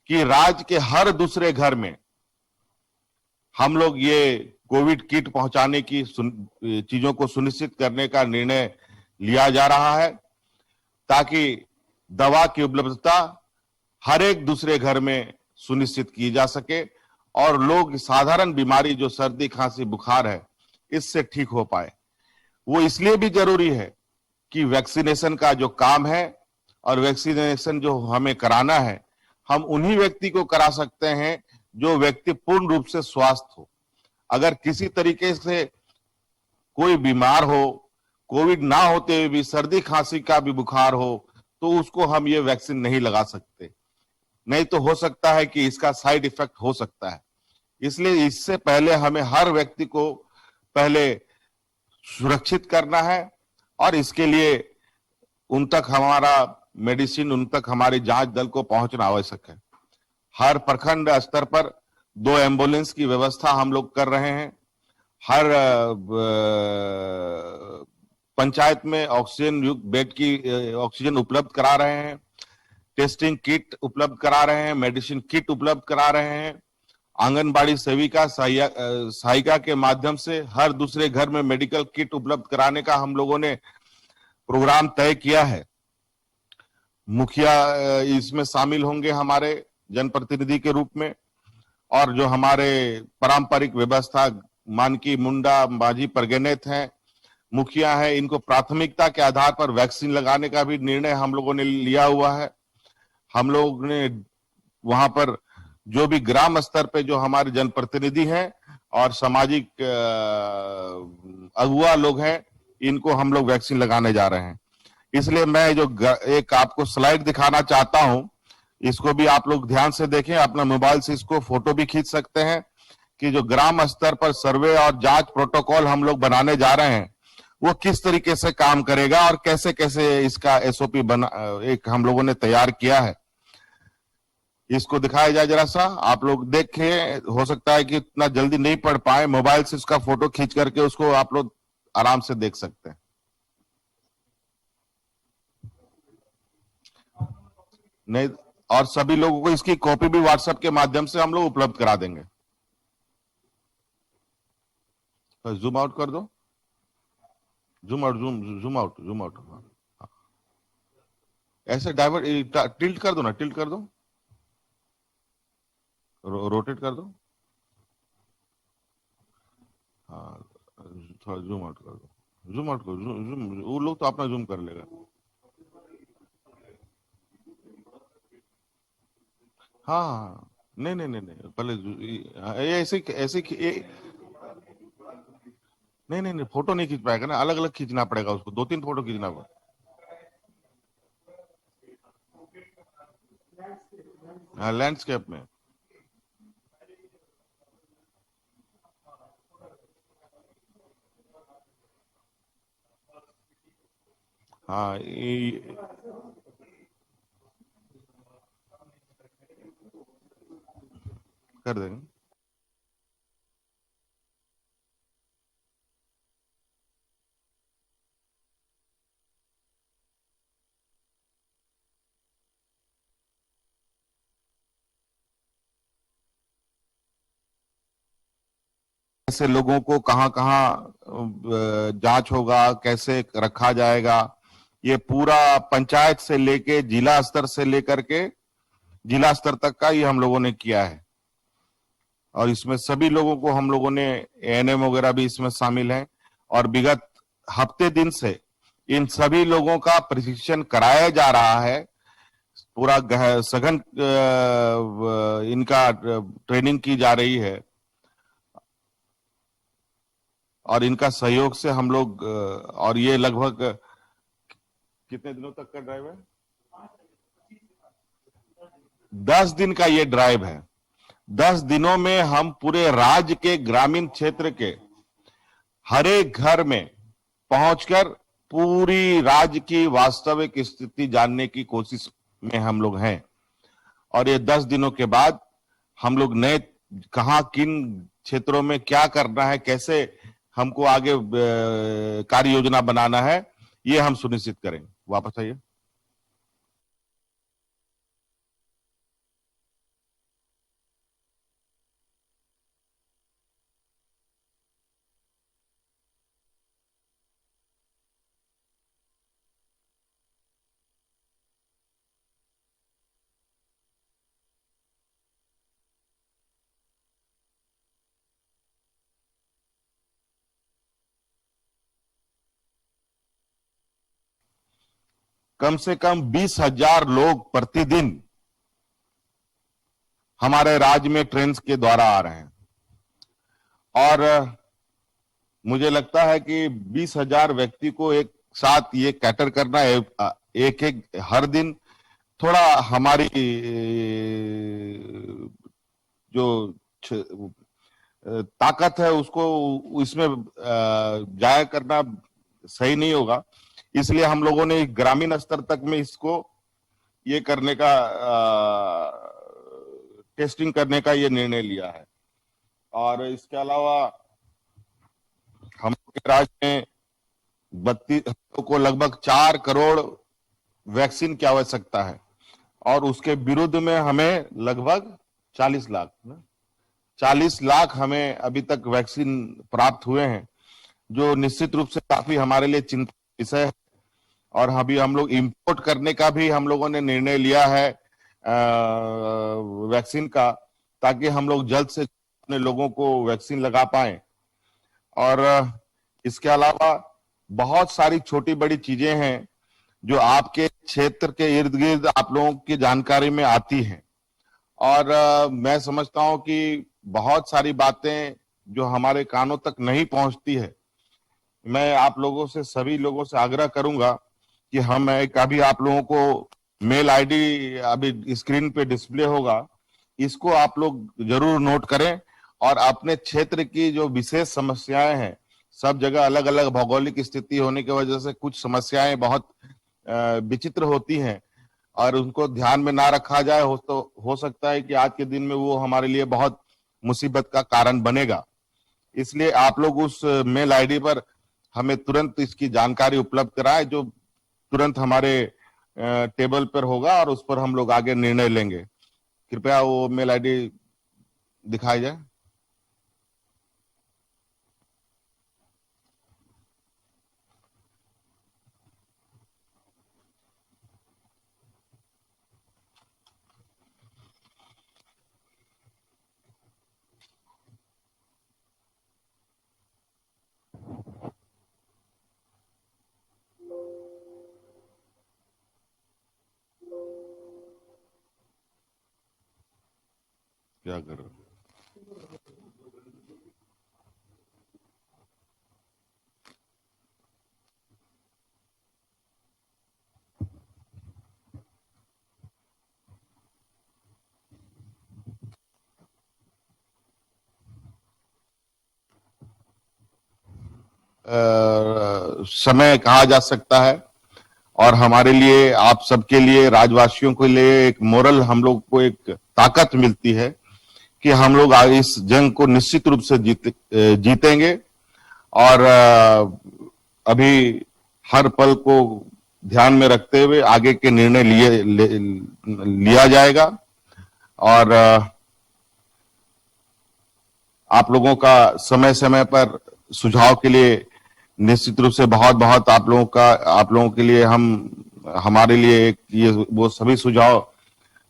कि राज्य के हर दूसरे घर में हम लोग ये कोविड किट पहुंचाने की चीजों को सुनिश्चित करने का निर्णय लिया जा रहा है, ताकि दवा की उपलब्धता हर एक दूसरे घर में सुनिश्चित की जा सके और लोग साधारण बीमारी जो सर्दी, खांसी, बुखार है, इससे ठीक हो पाए। वो इसलिए भी जरूरी है कि वैक्सीनेशन का जो काम है और वैक्सीनेशन जो हमें कराना है, हम उन्हीं व्यक्ति को करा सकते हैं जो व्यक्ति पूर्ण रूप से स्वस्थ हो। अगर किसी तरीके से कोई बीमार हो, कोविड ना होते हुए भी सर्दी खांसी का भी बुखार हो, तो उसको हम ये वैक्सीन नहीं लगा सकते। नहीं तो हो सकता है कि इसका साइड इफेक्ट हो सकता है। इसलिए इससे पहले हमें हर व्यक्ति को पहले सुरक्षित करना है और इसके लिए उन तक हमारा मेडिसिन, उन तक हमारे जांच दल को पहुंचना आवश्यक है। हर प्रखंड स्तर पर 2 एम्बुलेंस की व्यवस्था हम लोग कर रहे हैं। हर पंचायत में ऑक्सीजन युक्त बेड की ऑक्सीजन उपलब्ध करा रहे हैं, टेस्टिंग किट उपलब्ध करा रहे हैं, मेडिसिन किट उपलब्ध करा रहे हैं। आंगनबाड़ी सेविका सहायिका के माध्यम से हर दूसरे घर में मेडिकल किट उपलब्ध कराने का हम लोगों ने प्रोग्राम तय किया है। मुखिया इसमें शामिल होंगे हमारे जनप्रतिनिधि के रूप में, और जो हमारे पारंपरिक व्यवस्था मानकी, मुंडा, माझी परगनेत हैं, मुखिया है, इनको प्राथमिकता के आधार पर वैक्सीन लगाने का भी निर्णय हम लोगों ने लिया हुआ है। हम लोग ने वहां पर जो भी ग्राम स्तर पे जो हमारे जनप्रतिनिधि हैं और सामाजिक अगुवा लोग हैं, इनको हम लोग वैक्सीन लगाने जा रहे हैं। इसलिए मैं जो एक आपको स्लाइड दिखाना चाहता हूं, इसको भी आप लोग ध्यान से देखें, अपना मोबाइल से इसको फोटो भी खींच सकते हैं कि जो ग्राम स्तर पर सर्वे और जांच प्रोटोकॉल हम लोग बनाने जा रहे हैं वो किस तरीके से काम करेगा और कैसे कैसे इसका एसओपी बना एक हम लोगों ने तैयार किया है। इसको दिखाया जाए जरा सा, आप लोग देखें। हो सकता है कि इतना जल्दी नहीं पढ़ पाए, मोबाइल से उसका फोटो खींच करके उसको आप लोग आराम से देख सकते हैं। नहीं, और सभी लोगों को इसकी कॉपी भी व्हाट्सएप के माध्यम से हम लोग उपलब्ध करा देंगे। तो जूम आउट कर दो, zoom out, zoom out, zoom out. ऐसे डाइवर्ट टिल्ट कर दो ना, टिल्ट कर दो, रोटेट कर दो। हाँ, थोड़ा जूम आउट कर दो, जूम आउट करो, जूम, वो लोग तो अपना जूम कर लेगा। हाँ हाँ हाँ। नहीं नहीं नहीं नहीं, पहले ये ऐसे ऐसे नहीं नहीं नहीं, फोटो नहीं खींच पाएगा ना, अलग अलग खींचना पड़ेगा उसको, 2-3 फोटो खींचना पड़ेगा। हाँ, लैंडस्केप में। हाँ, कर देंगे। ऐसे लोगों को कहाँ कहाँ जांच होगा, कैसे रखा जाएगा, ये पूरा पंचायत से लेके जिला स्तर से लेकर के जिला स्तर तक का ये हम लोगों ने किया है। और इसमें सभी लोगों को हम लोगों ने, एएनएम वगैरह भी इसमें शामिल हैं, और विगत हफ्ते दिन से इन सभी लोगों का प्रशिक्षण कराया जा रहा है। पूरा सघन इनका ट्रेनिंग की जा रही है, और इनका सहयोग से हम लोग और ये लगभग कितने दिनों तक का ड्राइव है? 10 दिन का ये ड्राइव है। 10 दिनों में हम पूरे राज्य के ग्रामीण क्षेत्र के हर एक घर में पहुंचकर पूरी राज्य की वास्तविक स्थिति जानने की कोशिश में हम लोग हैं। और ये 10 दिनों के बाद हम लोग नए कहां, किन क्षेत्रों में क्या करना है, कैसे हमको आगे कार्य योजना बनाना है, ये हम सुनिश्चित करेंगे। वापस आइए। कम से कम 20,000 लोग प्रतिदिन हमारे राज्य में ट्रेन के द्वारा आ रहे हैं। और मुझे लगता है कि 20,000 व्यक्ति को एक साथ ये कैटर करना एक एक हर दिन थोड़ा हमारी जो ताकत है उसको इसमें जाया करना सही नहीं होगा। इसलिए हम लोगों ने ग्रामीण स्तर तक में इसको ये करने का टेस्टिंग करने का ये निर्णय लिया है। और इसके अलावा हमारे राज्य में 32 को लगभग 4 करोड़ वैक्सीन की आवश्यकता है और उसके विरुद्ध में हमें लगभग 40 लाख हमें अभी तक वैक्सीन प्राप्त हुए हैं, जो निश्चित रूप से काफी हमारे लिए चिंता विषय है। और अभी हम लोग इंपोर्ट करने का भी हम लोगों ने निर्णय लिया है वैक्सीन का, ताकि हम लोग जल्द से अपने लोगों को वैक्सीन लगा पाए। और इसके अलावा बहुत सारी छोटी बड़ी चीजें हैं जो आपके क्षेत्र के इर्द गिर्द आप लोगों की जानकारी में आती हैं। और मैं समझता हूं कि बहुत सारी बातें जो हमारे कानों तक नहीं पहुंचती है, मैं आप लोगों से सभी लोगों से आग्रह करूंगा कि हम एक अभी आप लोगों को मेल आईडी अभी स्क्रीन पे डिस्प्ले होगा, इसको आप लोग जरूर नोट करें और अपने क्षेत्र की जो विशेष समस्याएं हैं, सब जगह अलग अलग भौगोलिक स्थिति होने की वजह से कुछ समस्याएं बहुत विचित्र होती हैं और उनको ध्यान में ना रखा जाए हो सकता है कि आज के दिन में वो हमारे लिए बहुत मुसीबत का कारण बनेगा। इसलिए आप लोग उस मेल आईडी पर हमें तुरंत इसकी जानकारी उपलब्ध कराएं, जो तुरंत हमारे टेबल पर होगा और उस पर हम लोग आगे निर्णय लेंगे। कृपया वो मेल आईडी दिखाई जाए। क्या कर रहे हो? समय कहा जा सकता है और हमारे लिए, आप सबके लिए, राज्यवासियों के लिए एक मोरल, हम लोग को एक ताकत मिलती है कि हम लोग आगे इस जंग को निश्चित रूप से जीतेंगे। और अभी हर पल को ध्यान में रखते हुए आगे के निर्णय लिया जाएगा। और आप लोगों का समय समय पर सुझाव के लिए निश्चित रूप से बहुत बहुत आप लोगों के लिए हमारे लिए वो सभी सुझाव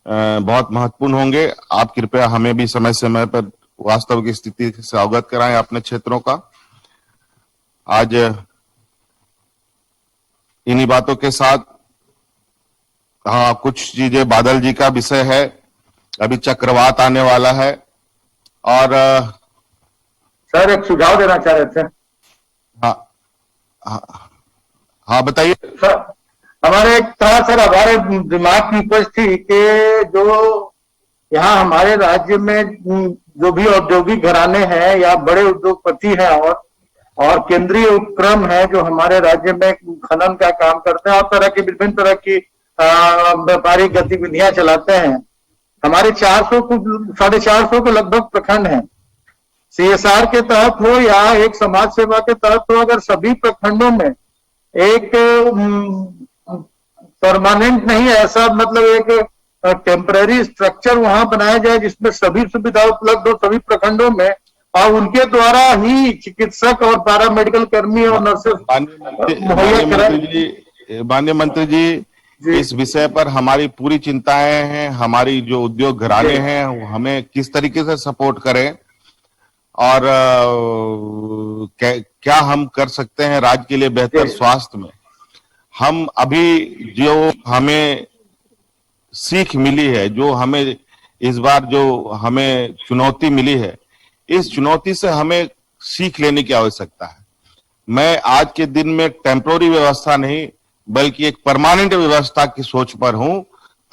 बहुत महत्वपूर्ण होंगे। आप कृपया हमें भी समय समय पर वास्तविक स्थिति से अवगत कराएं अपने क्षेत्रों का। आज इन्हीं बातों के साथ, हाँ, कुछ चीजें बादल जी का विषय है, अभी चक्रवात आने वाला है। और सर एक सुझाव देना चाह रहे थे। हाँ बताइए सर। हमारे एक था सर, हमारे दिमाग की उपज थी कि जो यहाँ हमारे राज्य में जो भी औद्योगिक घराने हैं या बड़े उद्योगपति हैं और केंद्रीय उपक्रम है जो हमारे राज्य में खनन का काम करते हैं और विभिन्न तरह की व्यापारिक गतिविधियां चलाते हैं। हमारे 450 को लगभग प्रखंड हैं। CSR के तहत हो या एक समाज सेवा के तहत हो, अगर सभी प्रखंडों में एक परमानेंट नहीं, ऐसा मतलब एक टेम्पररी स्ट्रक्चर वहां बनाया जाए जिसमें सभी सुविधा उपलब्ध हो सभी प्रखंडों में, और उनके द्वारा ही चिकित्सक और पैरामेडिकल कर्मी और नर्सेस मुहैया कराए। माननीय मंत्री जी, इस विषय पर हमारी पूरी चिंताएं हैं। हमारी जो उद्योग घराने हैं हमें किस तरीके से सपोर्ट करें और क्या हम कर सकते हैं राज्य के लिए बेहतर स्वास्थ्य में। हम अभी जो हमें सीख मिली है, जो हमें इस बार जो हमें चुनौती मिली है, इस चुनौती से हमें सीख लेने की आवश्यकता है। मैं आज के दिन में टेम्पोररी व्यवस्था नहीं बल्कि एक परमानेंट व्यवस्था की सोच पर हूं,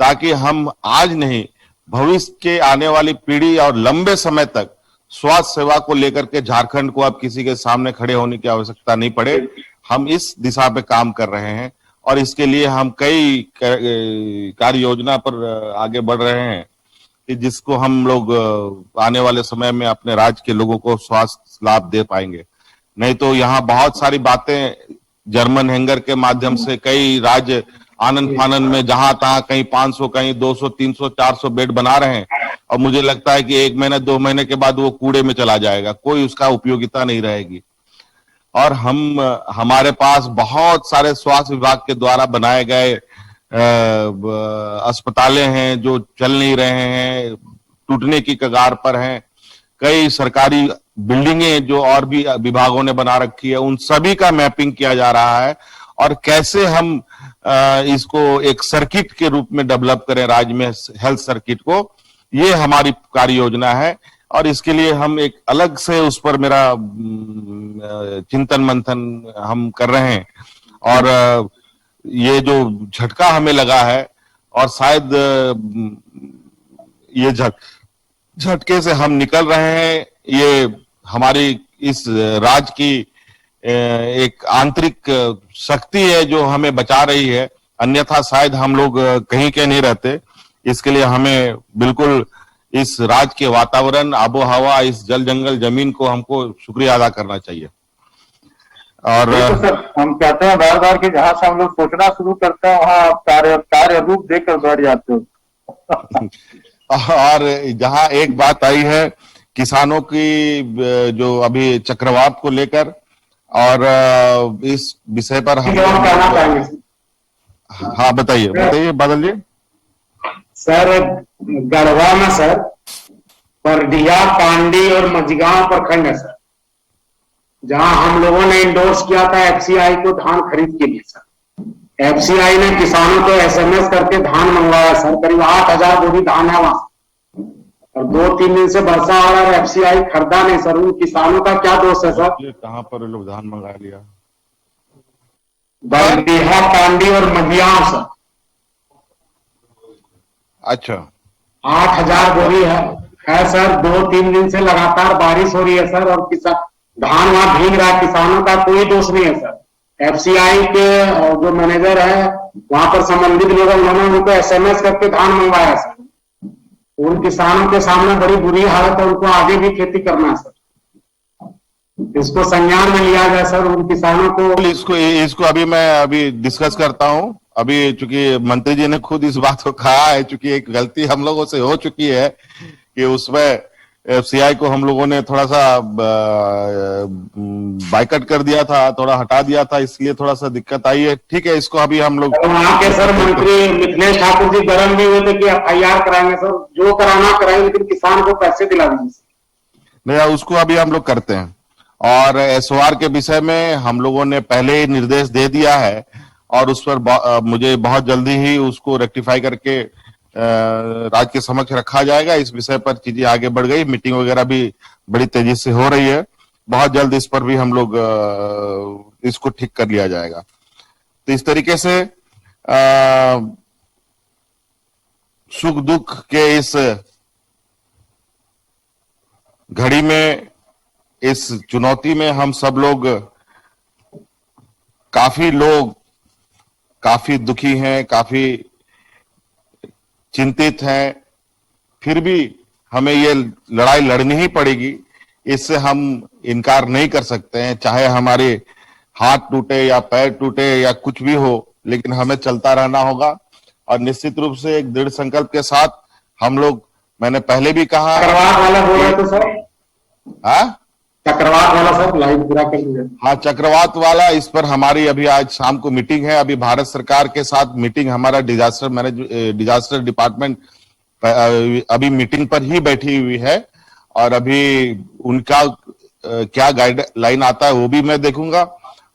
ताकि हम आज नहीं भविष्य के आने वाली पीढ़ी और लंबे समय तक स्वास्थ्य सेवा को लेकर के झारखंड को अब किसी के सामने खड़े होने की आवश्यकता नहीं पड़े। हम इस दिशा पे काम कर रहे हैं और इसके लिए हम कई कार्य योजना पर आगे बढ़ रहे हैं कि जिसको हम लोग आने वाले समय में अपने राज्य के लोगों को स्वास्थ्य लाभ दे पाएंगे। नहीं तो यहाँ बहुत सारी बातें जर्मन हैंगर के माध्यम से कई राज्य आनंद फानन में जहां तहां कहीं 500 कहीं 200 300 400 बेड बना रहे हैं और मुझे लगता है कि 1 महीने 2 महीने के बाद वो कूड़े में चला जाएगा, कोई उसका उपयोगिता नहीं रहेगी। और हमारे पास बहुत सारे स्वास्थ्य विभाग के द्वारा बनाए गए अस्पतालें हैं जो चल नहीं रहे हैं, टूटने की कगार पर हैं। कई सरकारी बिल्डिंगें जो और भी विभागों ने बना रखी है, उन सभी का मैपिंग किया जा रहा है और कैसे हम इसको एक सर्किट के रूप में डेवलप करें राज्य में, हेल्थ सर्किट को, ये हमारी कार्य योजना है। और इसके लिए हम एक अलग से उस पर मेरा चिंतन मंथन हम कर रहे हैं। और ये जो झटका हमें लगा है और शायद ये झटके से हम निकल रहे हैं, ये हमारी इस राज्य की एक आंतरिक शक्ति है जो हमें बचा रही है, अन्यथा शायद हम लोग कहीं के नहीं रहते। इसके लिए हमें बिल्कुल इस राज्य के वातावरण, आबो हवा, इस जल जंगल जमीन को हमको शुक्रिया अदा करना चाहिए। और सर हम कहते हैं बार बार कि जहां से हम लोग सोचना शुरू करते हैं वहां आप कार्य रूप देकर बैठ जाते हो। और जहां एक बात आई है किसानों की जो अभी चक्रवात को लेकर, और इस विषय पर हम कहना चाहेंगे। हाँ बताइए बादल जी। सर गढ़वा में सर परडिया, पांडी और मझगांव प्रखंड है सर, जहां हम लोगों ने इंडोर्स किया था एफसीआई को धान खरीद के लिए सर। एफसीआई ने किसानों को एसएमएस करके धान मंगवाया सर, करीब 8000 बोरी धान है वहां, और 2-3 दिन से वर्षा आ रहा है, एफसीआई खरीदा नहीं सर। उन किसानों का क्या दोष है सर? कहाँ पर लोग धान मंगा लिया? बरडीहा, पांडी और मझगांव सर। अच्छा, 8000 बोरी है सर। 2-3 दिन से लगातार बारिश हो रही है सर, और किसान धान वहां भीग रहा है, किसानों का कोई दोष नहीं है सर। एफसीआई के जो मैनेजर है वहां पर संबंधित लोग, उन्होंने उनको एसएमएस करके धान मंगवाया सर। उन किसानों के सामने बड़ी बुरी हालत है, उनको आगे भी खेती करना है सर। इसको संज्ञान में लिया जाए सर, उन किसानों को। इसको अभी डिस्कस करता हूं। अभी चूंकि मंत्री जी ने खुद इस बात को कहा है, चूंकि एक गलती हम लोगों से हो चुकी है कि उसमें एफसीआई को हम लोगों ने थोड़ा सा बाइकट कर दिया था, थोड़ा हटा दिया था, इसलिए थोड़ा सा दिक्कत आई है। ठीक है, इसको अभी हम लोग वहाँ के सर मंत्री मिथिलेश ठाकुर जी गर्म नहीं हुए थे कि एफआईआर कराएंगे सर, जो कराना कराएंगे, लेकिन किसान को पैसे दिला देंगे। नहीं, उसको अभी हम लोग करते हैं। और एसओआर के विषय में हम लोगों ने पहले ही निर्देश दे दिया है और उस पर मुझे बहुत जल्दी ही उसको रेक्टिफाई करके राज्य के समक्ष रखा जाएगा। इस विषय पर चीजें आगे बढ़ गई, मीटिंग वगैरह भी बड़ी तेजी से हो रही है। बहुत जल्द इस पर भी हम लोग इसको ठीक कर लिया जाएगा। तो इस तरीके से सुख दुख के इस घड़ी में, इस चुनौती में हम सब लोग काफी दुखी हैं, काफी चिंतित हैं। फिर भी हमें ये लड़ाई लड़नी ही पड़ेगी, इससे हम इनकार नहीं कर सकते हैं। चाहे हमारे हाथ टूटे या पैर टूटे या कुछ भी हो, लेकिन हमें चलता रहना होगा। और निश्चित रूप से एक दृढ़ संकल्प के साथ हम लोग, मैंने पहले भी कहा, चक्रवात वाला बोल रहे थे सर। हाँ, चक्रवात वाला सर लाइव पूरा कर दीजिए। हाँ, चक्रवात वाला, इस पर हमारी अभी आज शाम को मीटिंग है। अभी भारत सरकार के साथ मीटिंग, हमारा डिजास्टर डिपार्टमेंट अभी मीटिंग पर ही बैठी हुई है और अभी उनका क्या गाइडलाइन आता है वो भी मैं देखूंगा।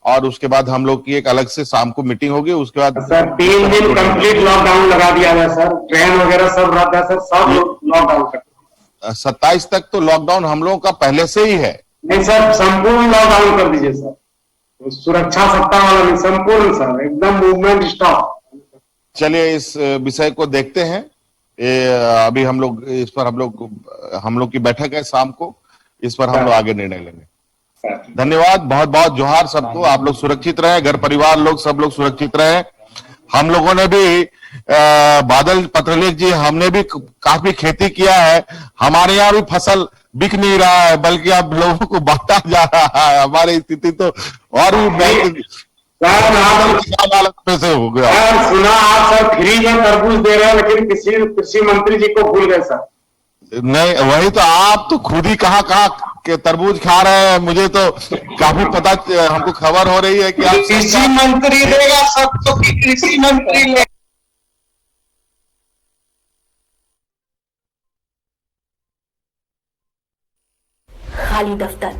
और उसके बाद हम लोग की एक अलग से शाम को मीटिंग होगी। उसके बाद सर 3 दिन कंप्लीट लॉकडाउन लगा दिया गया सर, ट्रेन वगैरह सब रद्द है सर, सब लॉकडाउन कर। 27 तक तो लॉकडाउन हम लोगों का पहले से ही है। नहीं सर, संपूर्ण लॉकडाउन कर दीजिए सर, सुरक्षा सप्ताह वाला नहीं, संपूर्ण सर, एकदम मूवमेंट स्टॉप। चलिए इस विषय को देखते हैं। अभी हम लोग इस पर हम लोग की बैठक है शाम को, इस पर हम लोग आगे निर्णय लेंगे। धन्यवाद, बहुत बहुत जोहार सबको। आप लोग सुरक्षित रहे, घर परिवार लोग सब लोग सुरक्षित रहे। हम लोगों ने भी बादल पत्रलेख जी, हमने भी काफी खेती किया है। हमारे यहाँ भी फसल बिक नहीं रहा है, बल्कि अब लोगों को बांटा जा रहा है। हमारी स्थिति तो और भी हालत में से हो गया। सुना आप सर फ्री में तरबूज दे रहे हैं, लेकिन कृषि मंत्री जी को भूल गए सर। नहीं, वही तो, आप तो खुद ही कहाँ के तरबूज खा रहे हैं। मुझे तो काफी पता, हमको खबर हो रही है कि आप कृषि मंत्री देगा सबको कि कृषि मंत्री ले। खाली दफ्तर,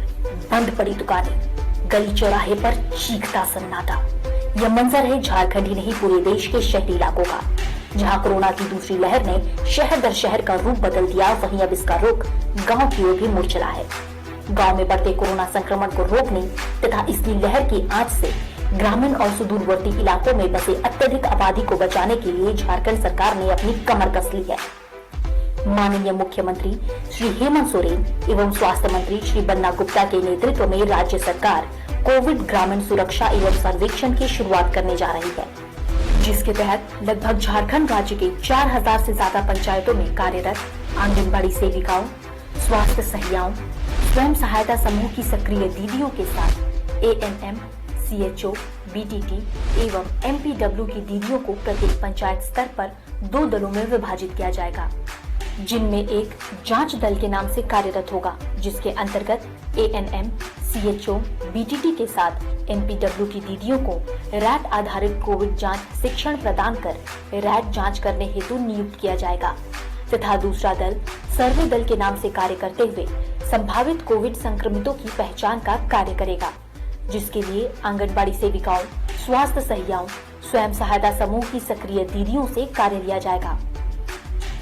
बंद पड़ी दुकानें, गली चौराहे पर चीखता सन्नाटा। यह मंजर है झारखंड ही नहीं पूरे देश के शहरी इलाकों का, जहां कोरोना की दूसरी लहर ने शहर दर शहर का रूप बदल दिया। वहीं अब इसका रुख गांव की ओर भी मुड़ चला है। गांव में बढ़ते कोरोना संक्रमण को रोकने तथा इसकी लहर की आंच से ग्रामीण और सुदूरवर्ती इलाकों में बसे अत्यधिक आबादी को बचाने के लिए झारखंड सरकार ने अपनी कमर कस ली है। माननीय मुख्यमंत्री श्री हेमंत सोरेन एवं स्वास्थ्य मंत्री श्री बन्ना गुप्ता के नेतृत्व में राज्य सरकार कोविड ग्रामीण सुरक्षा एवं सर्वेक्षण की शुरुआत करने जा रही है, जिसके तहत लगभग झारखंड राज्य के 4000 से ज्यादा पंचायतों में कार्यरत आंगनबाड़ी सेविकाओं, स्वास्थ्य सहियाओं, स्वयं सहायता समूह की सक्रिय दीदियों के साथ ANM, CHO, BTT एवं MPW की दीदियों को प्रत्येक पंचायत स्तर पर 2 दलों में विभाजित किया जाएगा, जिनमें एक जांच दल के नाम से कार्यरत होगा, जिसके अंतर्गत ANM, CHO, BTT के साथ MPW की दीदियों को रैट आधारित कोविड जांच शिक्षण प्रदान कर रैट जांच करने हेतु नियुक्त किया जाएगा, तथा दूसरा दल सर्वे दल के नाम से कार्य करते हुए संभावित कोविड संक्रमितों की पहचान का कार्य करेगा, जिसके लिए आंगनबाड़ी सेविकाओं, स्वास्थ्य सहियाओं, स्वयं सहायता समूह की सक्रिय दीदियों से कार्य लिया जाएगा।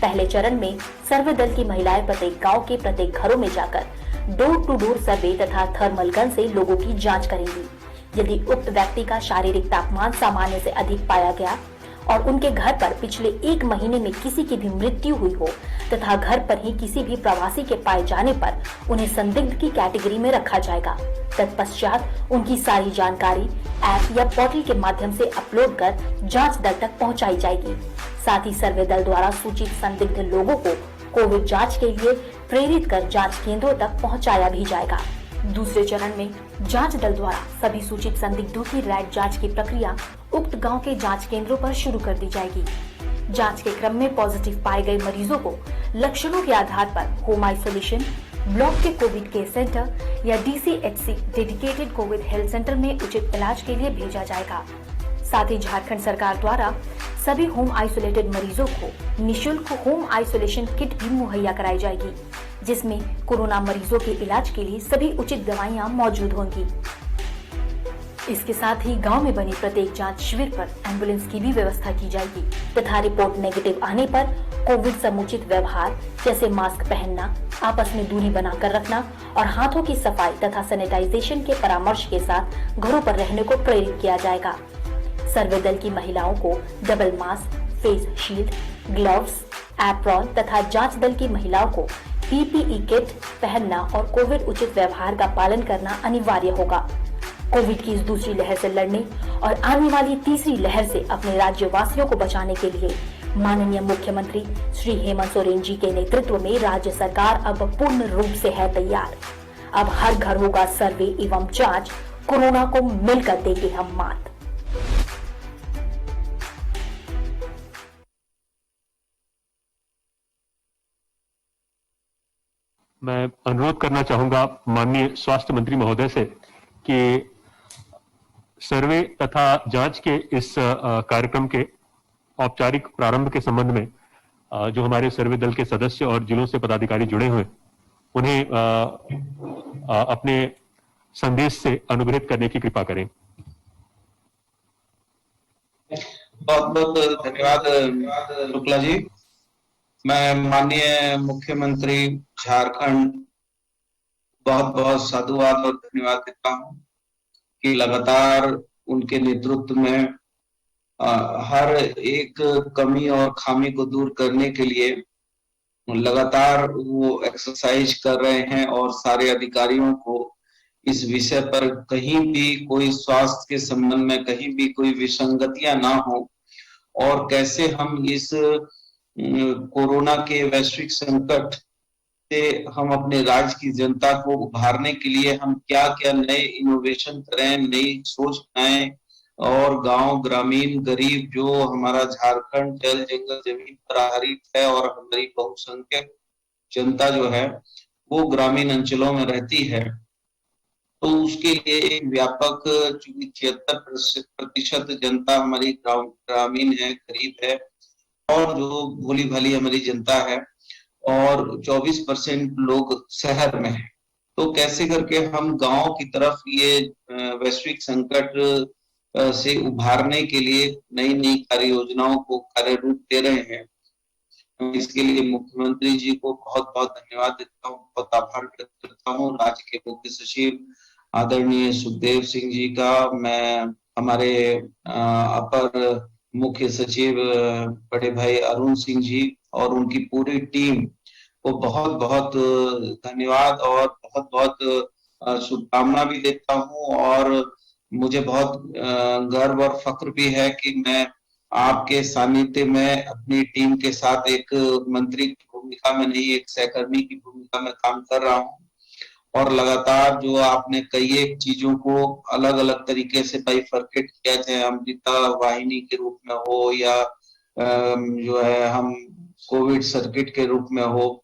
पहले चरण में सर्वे दल की महिलाएं प्रत्येक गांव के प्रत्येक घरों में जाकर डोर टू डोर सर्वे तथा थर्मल गन से लोगों की जांच करेंगी। यदि उक्त व्यक्ति का शारीरिक तापमान सामान्य से अधिक पाया गया और उनके घर पर पिछले 1 महीने में किसी की भी मृत्यु हुई हो तथा घर पर ही किसी भी प्रवासी के पाए जाने पर उन्हें संदिग्ध की कैटेगरी में रखा जाएगा। तत्पश्चात उनकी सारी जानकारी ऐप या पोर्टल के माध्यम से अपलोड कर जांच दल तक पहुंचाई जाएगी। साथ ही सर्वे दल द्वारा सूचित संदिग्ध लोगों को कोविड जांच के लिए प्रेरित कर जांच केंद्रों तक पहुंचाया भी जाएगा। दूसरे चरण में जांच दल द्वारा सभी सूचित संदिग्धों की रैट जांच की प्रक्रिया उक्त गांव के जांच केंद्रों पर शुरू कर दी जाएगी। जांच के क्रम में पॉजिटिव पाए गए मरीजों को लक्षणों के आधार पर होम आइसोलेशन, ब्लॉक के कोविड केयर सेंटर या DCHC dedicated Covid health centre में उचित इलाज के लिए भेजा जाएगा। साथ ही झारखंड सरकार द्वारा सभी होम आइसोलेटेड मरीजों को निशुल्क होम आइसोलेशन किट भी मुहैया कराई जाएगी, जिसमें कोरोना मरीजों के इलाज के लिए सभी उचित दवाइयां मौजूद होंगी। इसके साथ ही गांव में बनी प्रत्येक जांच शिविर पर एम्बुलेंस की भी व्यवस्था की जाएगी तथा रिपोर्ट नेगेटिव आने पर कोविड समुचित व्यवहार जैसे मास्क पहनना, आपस में दूरी बनाकर रखना और हाथों की सफाई तथा सैनिटाइजेशन के परामर्श के साथ घरों पर रहने को प्रेरित किया जाएगा। सर्वे दल की महिलाओं को double mask, face shield, gloves, apron तथा जांच दल की महिलाओं को PPE किट पहनना और कोविड उचित व्यवहार का पालन करना अनिवार्य होगा। कोविड की इस दूसरी लहर से लड़ने और आने वाली तीसरी लहर से अपने राज्यवासियों को बचाने के लिए माननीय मुख्यमंत्री श्री हेमंत सोरेन जी के नेतृत्व में राज्य सरकार अब पूर्ण रूप से है तैयार। अब हर घर होगा सर्वे एवं जांच, कोरोना को मिलकर देंगे हम मात। मैं अनुरोध करना चाहूंगा माननीय स्वास्थ्य मंत्री महोदय से कि सर्वे तथा जांच के इस कार्यक्रम के औपचारिक प्रारंभ के संबंध में जो हमारे सर्वे दल के सदस्य और जिलों से पदाधिकारी जुड़े हुए उन्हें अपने संदेश से अनुग्रहित करने की कृपा करें। बहुत बहुत धन्यवाद शुक्ला जी। मैं माननीय मुख्यमंत्री झारखंड बहुत बहुत साधुवाद और धन्यवाद देता हूं कि लगातार उनके नेतृत्व में हर एक कमी और खामी को दूर करने के लिए लगातार वो एक्सरसाइज कर रहे हैं और सारे अधिकारियों को इस विषय पर कहीं भी कोई स्वास्थ्य के संबंध में कहीं भी कोई विसंगतियां ना हो और कैसे हम इस कोरोना के वैश्विक संकट से हम अपने राज्य की जनता को उभारने के लिए हम क्या क्या नए इनोवेशन करें, नई सोच बनाएं और गांव ग्रामीण गरीब जो हमारा झारखंड जल जंगल जमीन पर आधारित है और हमारी बहुसंख्यक जनता जो है वो ग्रामीण अंचलों में रहती है, तो उसके लिए एक व्यापक, चूंकि 76% जनता हमारी ग्रामीण है, गरीब है और जो भोली भाली हमारी जनता है और 24% लोग शहर में है, तो कैसे करके हम गांव की तरफ ये वैश्विक संकट से उभारने के लिए नई नई कार्य योजनाओं को कार्य रूप दे रहे हैं। इसके लिए मुख्यमंत्री जी को बहुत बहुत धन्यवाद देता हूँ, बहुत आभार व्यक्त करता हूँ। राज्य के मुख्य सचिव आदरणीय सुखदेव सिंह जी का, मैं हमारे अपर मुख्य सचिव बड़े भाई अरुण सिंह जी और उनकी पूरी टीम को बहुत बहुत धन्यवाद और बहुत बहुत शुभकामना भी देता हूँ। और मुझे बहुत गर्व और फक्र भी है कि मैं आपके सानिध्य में अपनी टीम के साथ एक मंत्री की भूमिका में नहीं, एक सहकर्मी की भूमिका में काम कर रहा हूँ और लगातार जो आपने कई एक चीजों को अलग अलग तरीके से बाइफरकेट किया, चाहे अमृता वाहिनी के रूप में हो या जो है हम कोविड सर्किट के रूप में हो,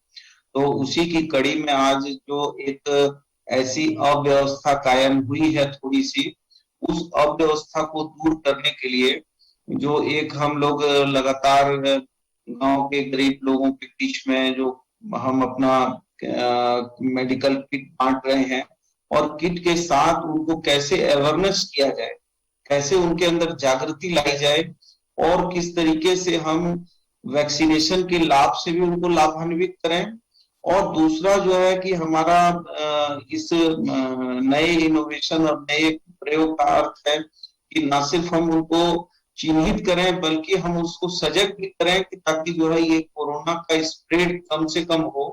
तो उसी की कड़ी में आज जो एक ऐसी अव्यवस्था कायम हुई है थोड़ी सी, उस अव्यवस्था को दूर करने के लिए जो एक हम लोग लगातार गांव के गरीब लोगों के बीच में जो हम अपना मेडिकल किट बांट रहे हैं और किट के साथ उनको कैसे अवेयरनेस किया जाए, कैसे उनके अंदर जागृति लाई जाए और किस तरीके से हम वैक्सीनेशन के लाभ से भी उनको लाभान्वित करें। और दूसरा जो है कि हमारा इस नए इनोवेशन और नए प्रयोग का अर्थ है कि न सिर्फ हम उनको चिन्हित करें बल्कि हम उसको सजग भी करें कि ताकि जो है ये कोरोना का स्प्रेड कम से कम हो।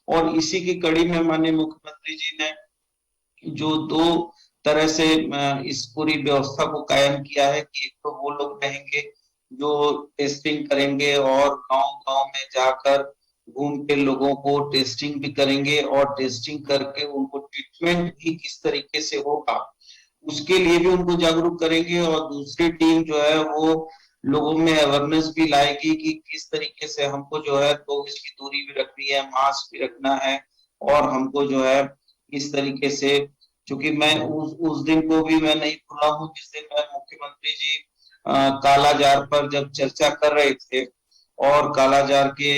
और इसी की कड़ी में माननीय मुख्यमंत्री जी ने जो दो तरह से इस पूरी व्यवस्था को कायम किया है कि एक तो वो लोग रहेंगे जो टेस्टिंग करेंगे और गांव गांव में जाकर घूम के लोगों को टेस्टिंग भी करेंगे और टेस्टिंग करके उनको ट्रीटमेंट भी किस तरीके से होगा उसके लिए भी उनको जागरूक करेंगे। और दूसरी टीम जो है वो लोगों में अवेयरनेस भी लाएगी कि किस तरीके से हमको जो है 2 गज की दूरी भी रखनी है, मास्क भी रखना है और हमको जो है इस तरीके से, क्योंकि मैं उस दिन को भी मैं नहीं भूला हूँ जिस दिन मैं मुख्यमंत्री जी कालाजार पर जब चर्चा कर रहे थे और कालाजार के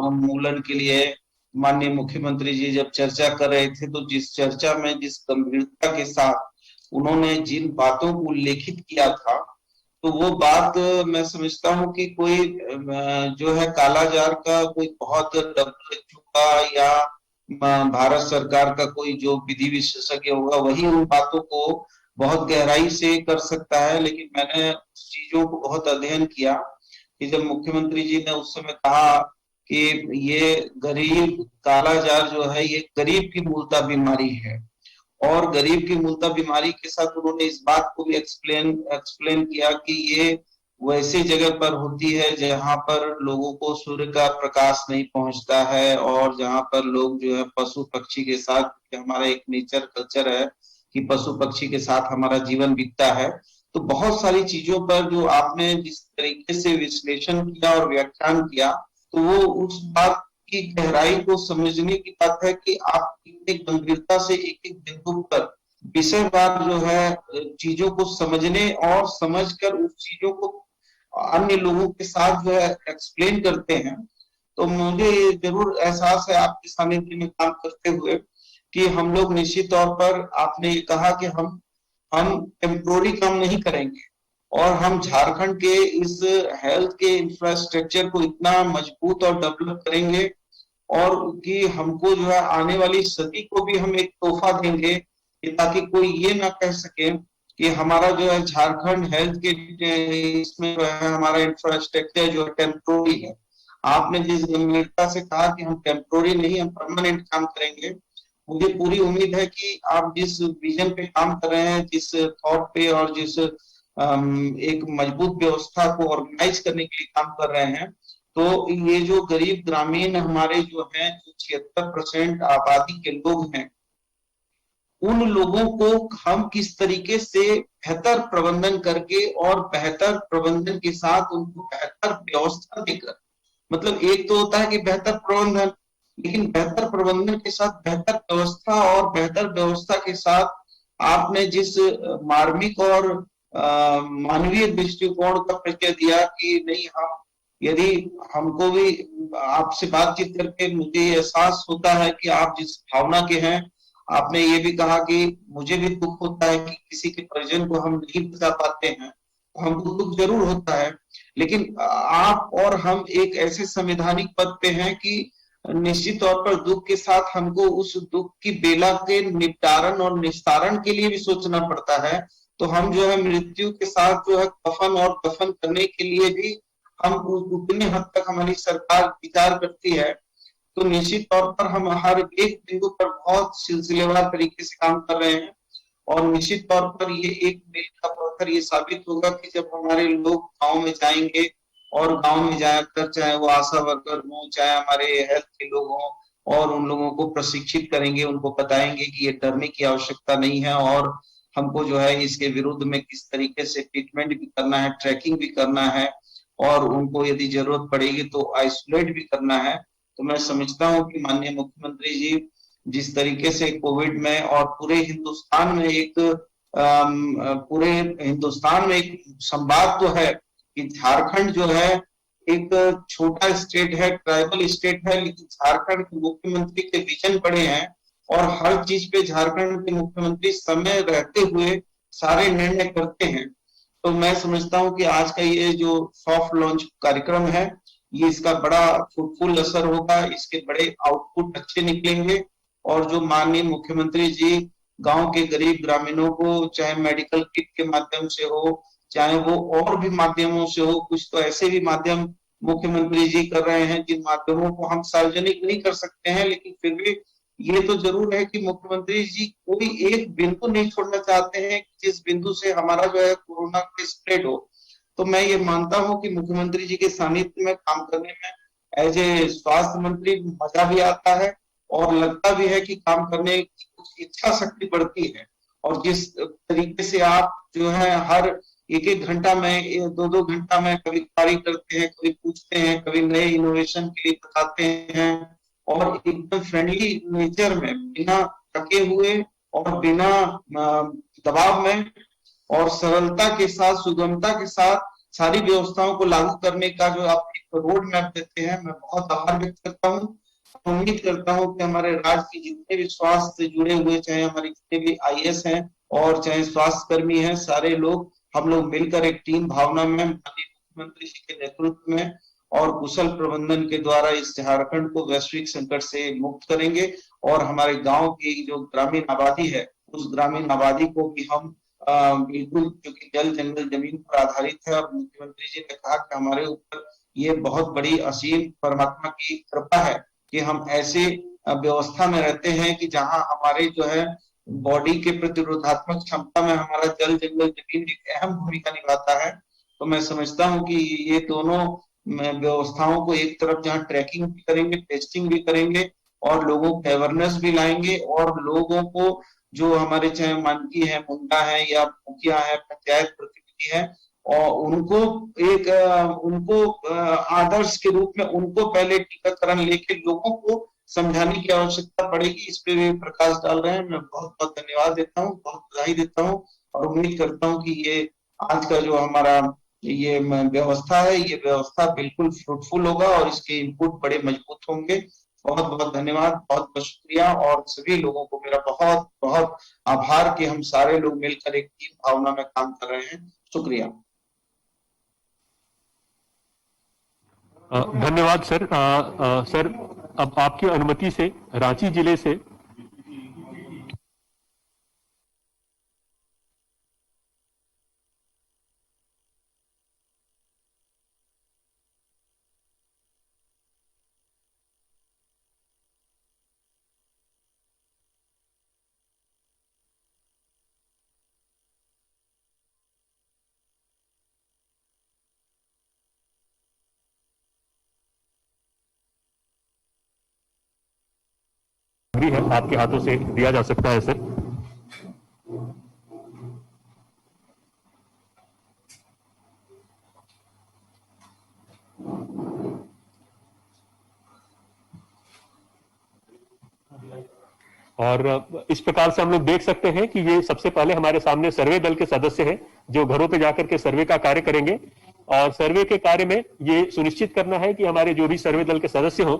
उन्मूलन के लिए माननीय मुख्यमंत्री जी जब चर्चा कर रहे थे, तो जिस चर्चा में जिस गंभीरता के साथ उन्होंने जिन बातों को उल्लेखित किया था, तो वो बात मैं समझता हूँ कि कोई जो है कालाजार का कोई बहुत WHO का या भारत सरकार का कोई जो विधि विशेषज्ञ होगा वही उन बातों को बहुत गहराई से कर सकता है। लेकिन मैंने चीजों को बहुत अध्ययन किया कि जब मुख्यमंत्री जी ने उस समय कहा कि ये गरीब कालाजार जो है ये गरीब की मूलतः बीमारी है और गरीब की मूलतः बीमारी के साथ उन्होंने इस बात को भी एक्सप्लेन किया कि ये वैसे जगह पर होती है जहां पर लोगों को सूर्य का प्रकाश नहीं पहुंचता है और जहां पर लोग जो है पशु पक्षी के साथ, हमारा एक नेचर कल्चर है कि पशु पक्षी के साथ हमारा जीवन बीतता है। तो बहुत सारी चीजों पर जो आपने जिस तरीके से विश्लेषण किया और व्याख्यान किया, तो वो उस बात की गहराई को समझने की बात है कि आप एक गंभीरता से एक एक बिंदु पर विषयवार जो है चीजों को समझने और समझकर उस चीजों को अन्य लोगों के साथ जो है एक्सप्लेन करते हैं। तो मुझे जरूर एहसास है आपके सानिध्य में काम करते हुए कि हम लोग निश्चित तौर पर, आपने ये कहा कि हम टेम्पोररी काम नहीं करेंगे और हम झारखंड के इस हेल्थ के इंफ्रास्ट्रक्चर को इतना मजबूत और डेवलप करेंगे और कि हमको जो है आने वाली सदी को भी हम एक तोहफा देंगे कि ताकि कोई ये ना कह सके कि हमारा जो है झारखंड हेल्थ के इसमें जो है हमारा इंफ्रास्ट्रक्चर जो है टेम्पोररी है। आपने जिस गंभीरता से कहा कि हम टेम्पोररी नहीं, हम परमानेंट काम करेंगे, मुझे पूरी उम्मीद है कि आप जिस विजन पे काम कर रहे हैं, जिस थॉट पे और जिस एक मजबूत व्यवस्था को ऑर्गेनाइज करने के लिए काम कर रहे हैं, तो ये जो गरीब ग्रामीण हमारे जो हैं 76% आबादी के लोग हैं, उन लोगों को हम किस तरीके से बेहतर प्रबंधन करके और बेहतर प्रबंधन के साथ उनको बेहतर व्यवस्था देकर, मतलब एक तो होता है कि बेहतर प्रबंधन, लेकिन बेहतर प्रबंधन के साथ बेहतर व्यवस्था और बेहतर व्यवस्था के साथ आपने जिस मार्मिक और मानवीय दृष्टिकोण का परिचय दिया कि नहीं, हम यदि हमको भी आपसे बातचीत करके मुझे ये एहसास होता है कि आप जिस भावना के हैं, आपने ये भी कहा कि मुझे भी दुख होता है कि किसी के परिजन को हम नहीं बचा पाते हैं, हमको दुख जरूर होता है, लेकिन आप और हम एक ऐसे संवैधानिक पद पे हैं कि निश्चित तौर पर दुख के साथ हमको उस दुख की बेला के निपटारण और निस्तारण के लिए भी सोचना पड़ता है। तो हम जो है मृत्यु के साथ जो है कफन और दफन करने के लिए भी हम उतने हद तक हमारी सरकार विचार करती है। तो निश्चित तौर पर हम हर एक बिंदु पर बहुत सिलसिलेवार तरीके से काम कर रहे हैं और निश्चित तौर पर ये एक मील का पत्थर ये साबित होगा कि जब हमारे लोग गांव में जाएंगे और गांव में जाकर चाहे वो आशा वर्कर हो, चाहे हमारे हेल्थ के लोग हों, और उन लोगों को प्रशिक्षित करेंगे, उनको बताएंगे कि ये डरने की आवश्यकता नहीं है और हमको जो है इसके विरुद्ध में किस तरीके से ट्रीटमेंट भी करना है, ट्रैकिंग भी करना है और उनको यदि जरूरत पड़ेगी तो आइसोलेट भी करना है। तो मैं समझता हूँ कि माननीय मुख्यमंत्री जी जिस तरीके से कोविड में और पूरे हिंदुस्तान में एक संवाद तो है कि झारखंड जो है एक छोटा स्टेट है, ट्राइबल स्टेट है, लेकिन झारखंड के मुख्यमंत्री के विजन बड़े हैं और हर चीज पे झारखंड के मुख्यमंत्री समय रहते हुए सारे निर्णय करते हैं। तो मैं समझता हूँ कि आज का ये जो सॉफ्ट लॉन्च कार्यक्रम है, ये इसका बड़ा फ्रूटफुल असर होगा, इसके बड़े आउटपुट अच्छे निकलेंगे और जो माननीय मुख्यमंत्री जी गांव के गरीब ग्रामीणों को चाहे मेडिकल किट के माध्यम से हो, चाहे वो और भी माध्यमों से हो, कुछ तो ऐसे भी माध्यम मुख्यमंत्री जी कर रहे हैं जिन माध्यमों को हम सार्वजनिक नहीं कर सकते हैं, लेकिन फिर भी ये तो जरूर है कि मुख्यमंत्री जी कोई एक बिंदु नहीं छोड़ना चाहते हैं जिस बिंदु से हमारा जो है कोरोना का स्प्रेड हो। तो मैं ये मानता हूं कि मुख्यमंत्री जी के सानिध्य में काम करने में एज ए स्वास्थ्य मंत्री मजा भी आता है और लगता भी है कि काम करने की कुछ इच्छा शक्ति बढ़ती है। और जिस तरीके से आप जो है हर एक घंटा में 2-2 घंटा में कभी कार्य करते हैं, कभी पूछते हैं, कभी नए इनोवेशन के लिए बताते हैं और एकदम फ्रेंडली नेचर में बिना थके हुए और बिना दबाव में और सरलता के साथ, सुगमता के साथ सारी व्यवस्थाओं को लागू करने का जो आप एक रोड मैप देते हैं, मैं बहुत आभार व्यक्त करता हूँ। उम्मीद करता हूँ कि हमारे राज्य के जितने भी स्वास्थ्य से जुड़े हुए, चाहे हमारे जितने भी IAS हैं और चाहे स्वास्थ्य कर्मी हैं, सारे लोग हम लोग मिलकर एक टीम भावना में माननीय मुख्यमंत्री जी के नेतृत्व में और कुशल प्रबंधन के द्वारा इस झारखंड को वैश्विक संकट से मुक्त करेंगे और हमारे गांव की जो ग्रामीण आबादी है, उस ग्रामीण आबादी को भी हम बिल्कुल, क्योंकि जल जंगल जमीन पर आधारित है और मुख्यमंत्री जी ने कहा कि हमारे ऊपर ये बहुत बड़ी असीम परमात्मा की कृपा है कि हम ऐसे व्यवस्था में रहते हैं कि जहां हमारे जो है बॉडी के प्रतिरोधात्मक क्षमता में हमारा जल जंगल जमीन एक अहम भूमिका निभाता है। तो मैं समझता हूँ कि ये दोनों व्यवस्थाओं को एक तरफ जहाँ ट्रैकिंग भी करेंगे, टेस्टिंग भी करेंगे और लोगों को अवेयरनेस भी लाएंगे और लोगों को जो हमारे चाहे मानकी है, मुंडा है या मुखिया है, पंचायत प्रतिनिधि है, और उनको आदर्श के रूप में उनको पहले टीकाकरण लेके लोगों को समझाने की आवश्यकता पड़ेगी। इस पे भी प्रकाश डाल रहे हैं। मैं बहुत बहुत धन्यवाद देता हूँ, बहुत बधाई देता हूँ और उम्मीद करता हूँ कि ये आज का जो हमारा ये व्यवस्था है, ये व्यवस्था बिल्कुल फ्रूटफुल होगा और इसके इनपुट बड़े मजबूत होंगे। बहुत बहुत धन्यवाद, बहुत बहुत शुक्रिया और सभी लोगों को मेरा बहुत बहुत आभार कि हम सारे लोग मिलकर एक टीम भावना में काम कर रहे हैं। शुक्रिया। धन्यवाद सर। सर, अब आपकी अनुमति से रांची जिले से भी है, आपके हाथों से दिया जा सकता है सर। और इस प्रकार से हम लोग देख सकते हैं कि ये सबसे पहले हमारे सामने सर्वे दल के सदस्य हैं जो घरों पे जाकर के सर्वे का कार्य करेंगे। और सर्वे के कार्य में ये सुनिश्चित करना है कि हमारे जो भी सर्वे दल के सदस्य हो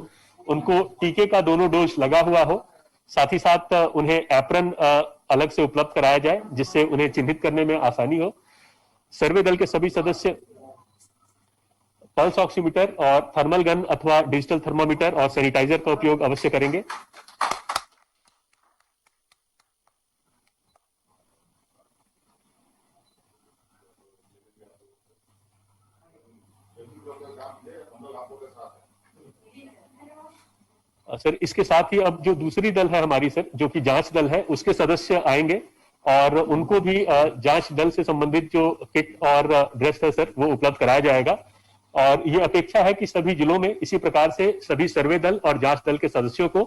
उनको टीके का दोनों डोज लगा हुआ हो। साथ ही साथ उन्हें एप्रन अलग से उपलब्ध कराया जाए जिससे उन्हें चिन्हित करने में आसानी हो। सर्वे दल के सभी सदस्य पल्स ऑक्सीमीटर और थर्मल गन अथवा डिजिटल थर्मामीटर और सैनिटाइजर का उपयोग अवश्य करेंगे। सर, इसके साथ ही अब जो दूसरी दल है हमारी सर, जो कि जांच दल है, उसके सदस्य आएंगे और उनको भी जांच दल से संबंधित जो किट और ड्रेस है सर वो उपलब्ध कराया जाएगा। और ये अपेक्षा है कि सभी जिलों में इसी प्रकार से सभी सर्वे दल और जांच दल के सदस्यों को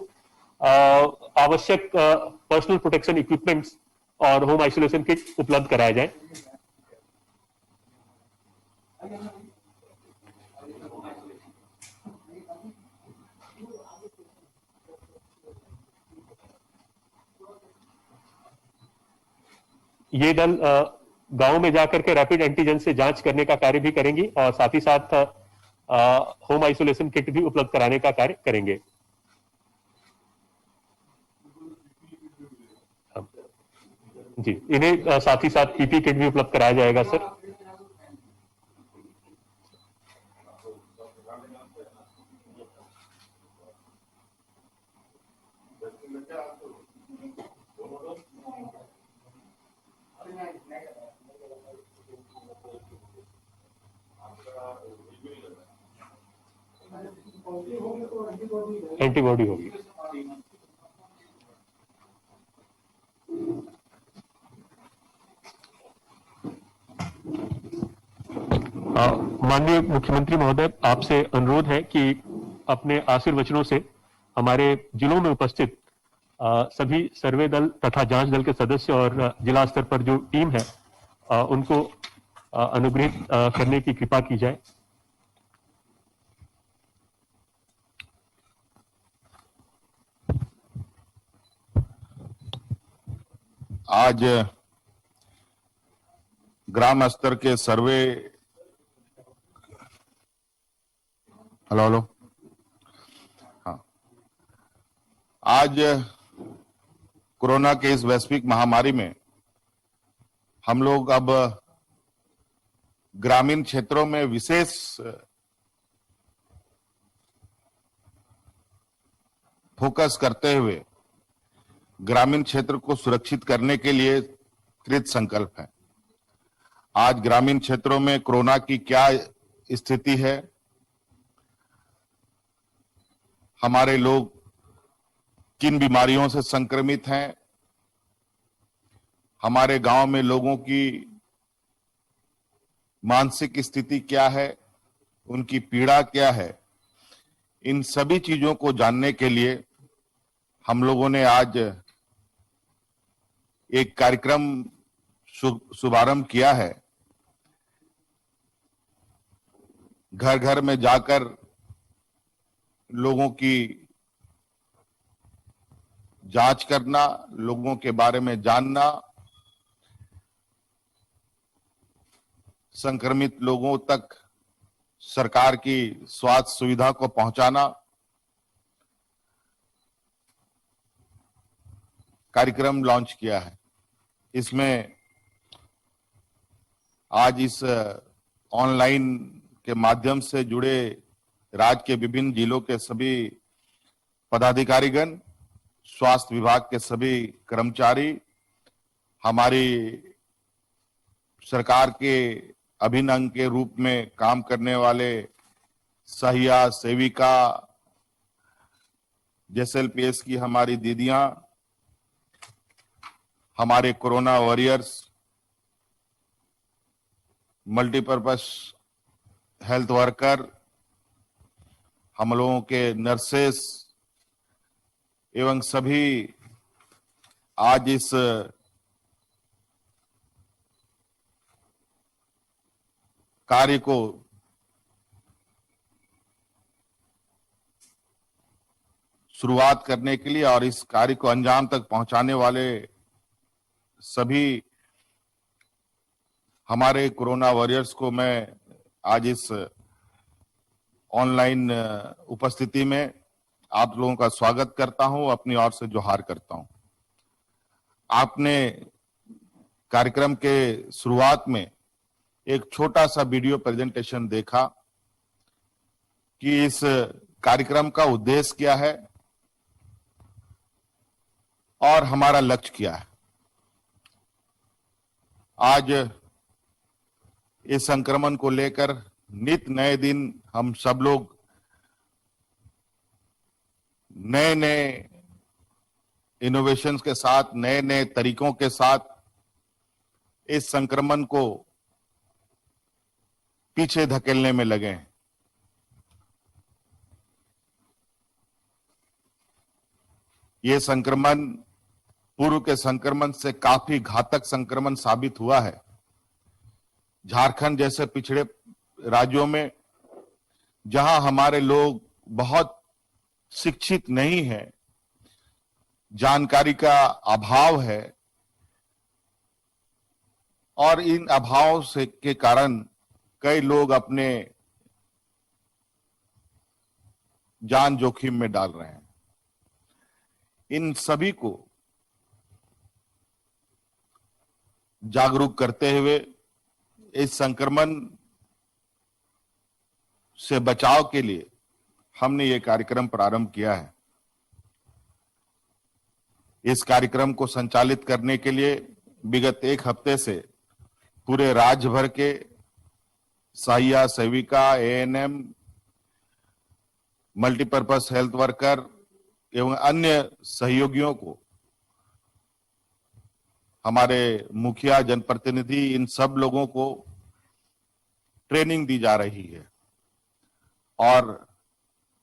आवश्यक पर्सनल प्रोटेक्शन इक्विपमेंट्स और होम आइसोलेशन किट उपलब्ध कराया जाए। ये दल गांव में जाकर के रैपिड एंटीजन से जांच करने का कार्य भी करेंगी और साथ ही साथ होम आइसोलेशन किट भी उपलब्ध कराने का कार्य करेंगे। जी, इन्हें साथ ही साथ पीपी किट भी उपलब्ध कराया जाएगा सर। एंटीबॉडी होगी। माननीय मुख्यमंत्री महोदय, आपसे अनुरोध है कि अपने आशीर्वचनों से हमारे जिलों में उपस्थित सभी सर्वे दल तथा जांच दल के सदस्य और जिला स्तर पर जो टीम है उनको अनुग्रहित करने की कृपा की जाए। आज ग्राम स्तर के सर्वे हेलो हाँ, आज कोरोना के इस वैश्विक महामारी में हम लोग अब ग्रामीण क्षेत्रों में विशेष फोकस करते हुए ग्रामीण क्षेत्र को सुरक्षित करने के लिए कृत संकल्प है। आज ग्रामीण क्षेत्रों में कोरोना की क्या स्थिति है, हमारे लोग किन बीमारियों से संक्रमित हैं, हमारे गांव में लोगों की मानसिक स्थिति क्या है, उनकी पीड़ा क्या है, इन सभी चीजों को जानने के लिए हम लोगों ने आज एक कार्यक्रम शुभारंभ किया है। घर घर में जाकर लोगों की जांच करना, लोगों के बारे में जानना, संक्रमित लोगों तक सरकार की स्वास्थ्य सुविधा को पहुंचाना, कार्यक्रम लॉन्च किया है। इसमें आज इस ऑनलाइन के माध्यम से जुड़े राज्य के विभिन्न जिलों के सभी पदाधिकारीगण, स्वास्थ्य विभाग के सभी कर्मचारी, हमारी सरकार के अभिन्न अंग के रूप में काम करने वाले सहिया, सेविका, जेएसएलपीएस की हमारी दीदियां, हमारे corona warriors, multipurpose health worker, हम लोगों के नर्सेस एवं सभी आज इस कार्य को शुरुआत करने के लिए और इस कार्य को अंजाम तक पहुंचाने वाले सभी हमारे कोरोना वॉरियर्स को मैं आज इस ऑनलाइन उपस्थिति में आप लोगों का स्वागत करता हूं, अपनी ओर से जोहार करता हूं। आपने कार्यक्रम के शुरुआत में एक छोटा सा वीडियो प्रेजेंटेशन देखा कि इस कार्यक्रम का उद्देश्य क्या है और हमारा लक्ष्य क्या है। आज इस संक्रमण को लेकर नित नए दिन हम सब लोग नए नए इनोवेशंस के साथ, नए नए तरीकों के साथ इस संक्रमण को पीछे धकेलने में लगे हैं। ये संक्रमण पूर्व के संक्रमण से काफी घातक संक्रमण साबित हुआ है। झारखंड जैसे पिछड़े राज्यों में, जहां हमारे लोग बहुत शिक्षित नहीं है, जानकारी का अभाव है और इन अभाव से के कारण कई लोग अपने जान जोखिम में डाल रहे हैं। इन सभी को जागरूक करते हुए इस संक्रमण से बचाव के लिए हमने ये कार्यक्रम प्रारंभ किया है। इस कार्यक्रम को संचालित करने के लिए विगत एक हफ्ते से पूरे राज्य भर के सहिया, सेविका, एएनएम, मल्टीपर्पस हेल्थ वर्कर एवं अन्य सहयोगियों को, हमारे मुखिया, जनप्रतिनिधि, इन सब लोगों को ट्रेनिंग दी जा रही है और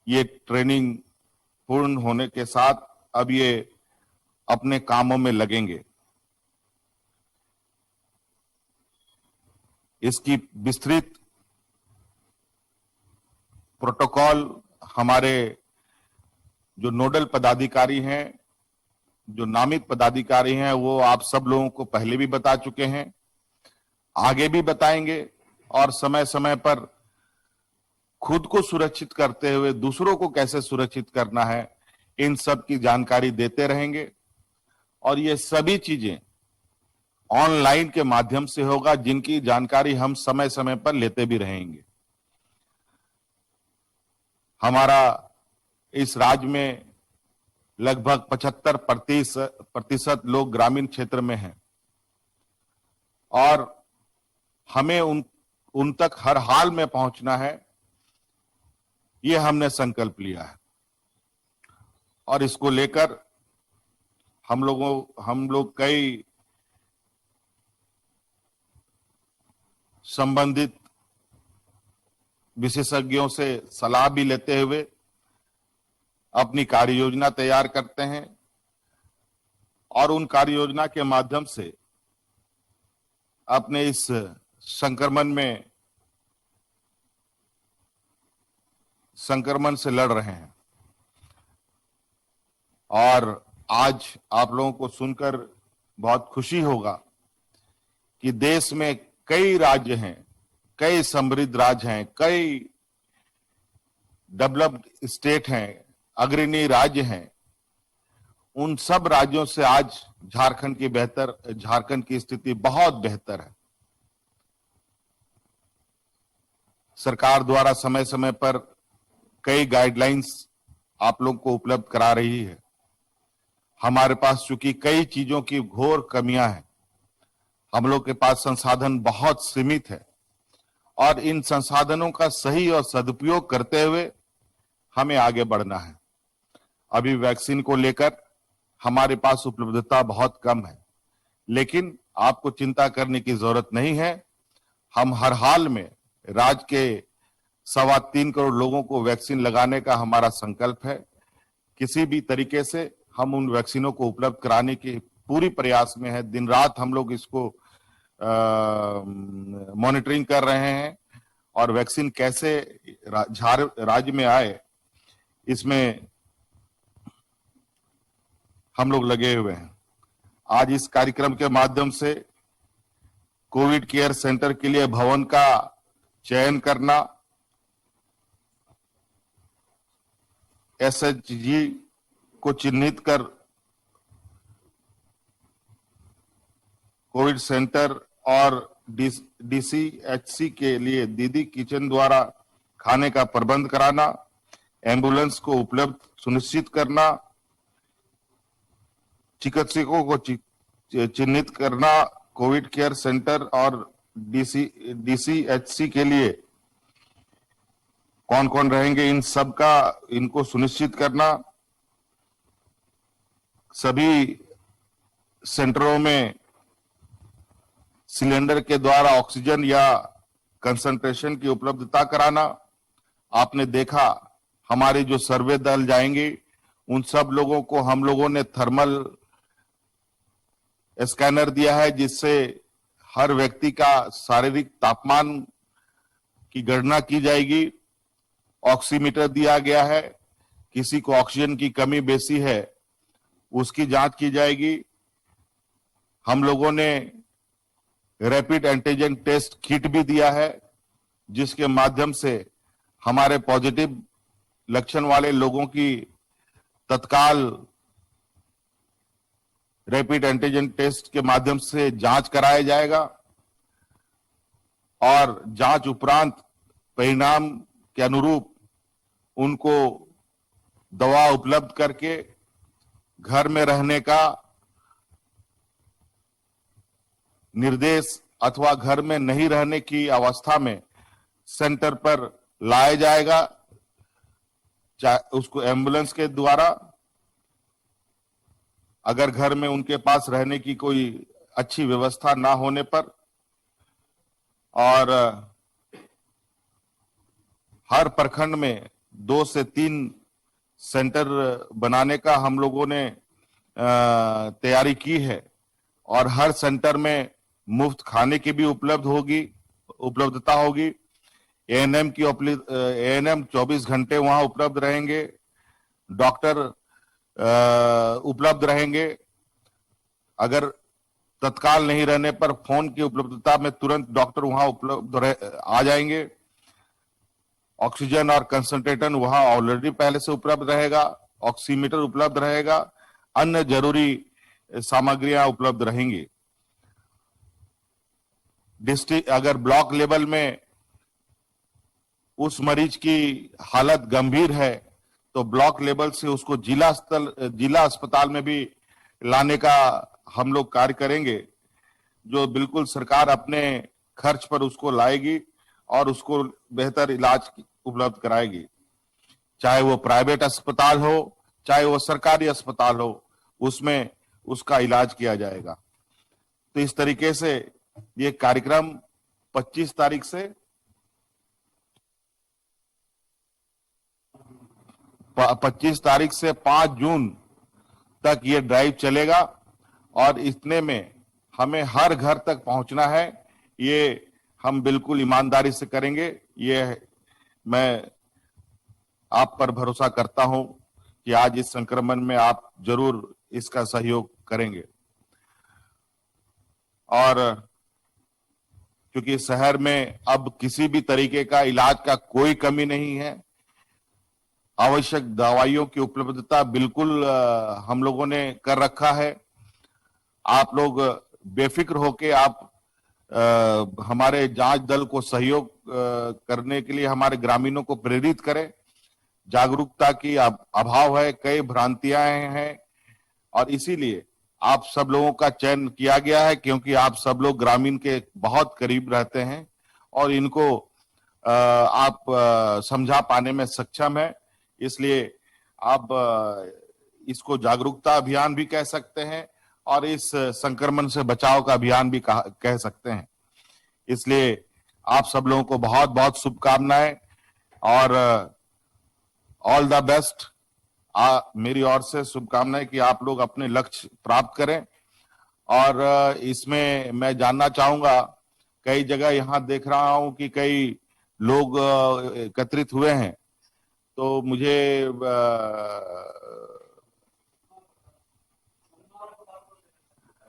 ये ट्रेनिंग पूर्ण होने के साथ अब ये अपने कामों में लगेंगे। इसकी विस्तृत प्रोटोकॉल हमारे जो नोडल पदाधिकारी हैं, जो नामित पदाधिकारी हैं, वो आप सब लोगों को पहले भी बता चुके हैं, आगे भी बताएंगे और समय समय पर खुद को सुरक्षित करते हुए दूसरों को कैसे सुरक्षित करना है, इन सब की जानकारी देते रहेंगे। और ये सभी चीजें ऑनलाइन के माध्यम से होगा, जिनकी जानकारी हम समय समय पर लेते भी रहेंगे। हमारा इस राज्य में लगभग 75% लोग ग्रामीण क्षेत्र में हैं और हमें उन तक हर हाल में पहुंचना है, ये हमने संकल्प लिया है। और इसको लेकर हम लोग कई संबंधित विशेषज्ञों से सलाह भी लेते हुए अपनी कार्य योजना तैयार करते हैं और उन कार्य योजना के माध्यम से अपने इस संक्रमण से लड़ रहे हैं। और आज आप लोगों को सुनकर बहुत खुशी होगा कि देश में कई राज्य हैं, कई समृद्ध राज्य हैं, कई डेवलप्ड स्टेट हैं, अग्रणी राज्य हैं। उन सब राज्यों से आज झारखंड की स्थिति बहुत बेहतर है। सरकार द्वारा समय समय पर कई गाइडलाइंस आप लोग को उपलब्ध करा रही है। हमारे पास चूंकि कई चीजों की घोर कमियां हैं, हम लोग के पास संसाधन बहुत सीमित है और इन संसाधनों का सही और सदुपयोग करते हुए हमें आगे बढ़ना है। अभी वैक्सीन को लेकर हमारे पास उपलब्धता बहुत कम है, लेकिन आपको चिंता करने की जरूरत नहीं है। हम हर हाल में राज्य के 3.25 करोड़ लोगों को वैक्सीन लगाने का हमारा संकल्प है। किसी भी तरीके से हम उन वैक्सीनों को उपलब्ध कराने की पूरी प्रयास में है। दिन रात हम लोग इसको मॉनिटरिंग कर रहे हैं और वैक्सीन कैसे राज्य में आए, इसमें हम लोग लगे हुए हैं। आज इस कार्यक्रम के माध्यम से कोविड केयर सेंटर के लिए भवन का चयन करना, एसएचजी को चिन्हित कर कोविड सेंटर और डीसीएचसी के लिए दीदी किचन द्वारा खाने का प्रबंध कराना, एम्बुलेंस को उपलब्ध सुनिश्चित करना, चिकित्सकों को चिन्हित करना, कोविड केयर सेंटर और डीसीएचसी के लिए कौन कौन रहेंगे, इन सब का इनको सुनिश्चित करना, सभी सेंटरों में सिलेंडर के द्वारा ऑक्सीजन या कंसंट्रेशन की उपलब्धता कराना। आपने देखा हमारे जो सर्वे दल जाएंगे उन सब लोगों को हम लोगों ने थर्मल स्कैनर दिया है, जिससे हर व्यक्ति का शारीरिक तापमान की गणना की जाएगी। ऑक्सीमीटर दिया गया है, किसी को ऑक्सीजन की कमी बेसी है उसकी जांच की जाएगी। हम लोगों ने रैपिड एंटीजन टेस्ट किट भी दिया है, जिसके माध्यम से हमारे पॉजिटिव लक्षण वाले लोगों की तत्काल रैपिड एंटीजन टेस्ट के माध्यम से जांच कराया जाएगा और जांच उपरांत परिणाम के अनुरूप उनको दवा उपलब्ध करके घर में रहने का निर्देश अथवा घर में नहीं रहने की अवस्था में सेंटर पर लाया जाएगा, चाहे उसको एम्बुलेंस के द्वारा। अगर घर में उनके पास रहने की कोई अच्छी व्यवस्था ना होने पर, और हर प्रखंड में 2 से 3 सेंटर बनाने का हम लोगों ने तैयारी की है और हर सेंटर में मुफ्त खाने की भी उपलब्धता होगी। एएनएम 24 घंटे वहां उपलब्ध रहेंगे, डॉक्टर उपलब्ध रहेंगे। अगर तत्काल नहीं रहने पर फोन की उपलब्धता में तुरंत डॉक्टर वहां उपलब्ध आ जाएंगे। ऑक्सीजन और कंसंट्रेटर वहां ऑलरेडी पहले से उपलब्ध रहेगा, ऑक्सीमीटर उपलब्ध रहेगा, अन्य जरूरी सामग्रियां उपलब्ध रहेंगी। डिस्ट्रिक्ट अगर ब्लॉक लेवल में उस मरीज की हालत गंभीर है तो ब्लॉक लेवल से उसको जिला अस्पताल में भी लाने का हम लोग कार्य करेंगे, जो बिल्कुल सरकार अपने खर्च पर उसको लाएगी और उसको बेहतर इलाज उपलब्ध कराएगी। चाहे वो प्राइवेट अस्पताल हो, चाहे वो सरकारी अस्पताल हो, उसमें उसका इलाज किया जाएगा। तो इस तरीके से ये कार्यक्रम 25 तारीख से 5 जून तक ये ड्राइव चलेगा और इतने में हमें हर घर तक पहुंचना है। ये हम बिल्कुल ईमानदारी से करेंगे। ये मैं आप पर भरोसा करता हूं कि आज इस संक्रमण में आप जरूर इसका सहयोग करेंगे। और क्योंकि शहर में अब किसी भी तरीके का इलाज का कोई कमी नहीं है, आवश्यक दवाइयों की उपलब्धता बिल्कुल हम लोगों ने कर रखा है। आप लोग बेफिक्र होके आप हमारे जांच दल को सहयोग करने के लिए हमारे ग्रामीणों को प्रेरित करें। जागरूकता की अभाव है, कई भ्रांतियां हैं, और इसीलिए आप सब लोगों का चयन किया गया है, क्योंकि आप सब लोग ग्रामीण के बहुत करीब रहते हैं और इनको आप समझा पाने में सक्षम है। इसलिए आप इसको जागरूकता अभियान भी कह सकते हैं और इस संक्रमण से बचाव का अभियान भी कह सकते हैं। इसलिए आप सब लोगों को बहुत बहुत शुभकामनाएं और ऑल द बेस्ट। मेरी ओर से शुभकामनाएं कि आप लोग अपने लक्ष्य प्राप्त करें। और इसमें मैं जानना चाहूंगा, कई जगह यहां देख रहा हूं कि कई लोग एकत्रित हुए हैं, तो मुझे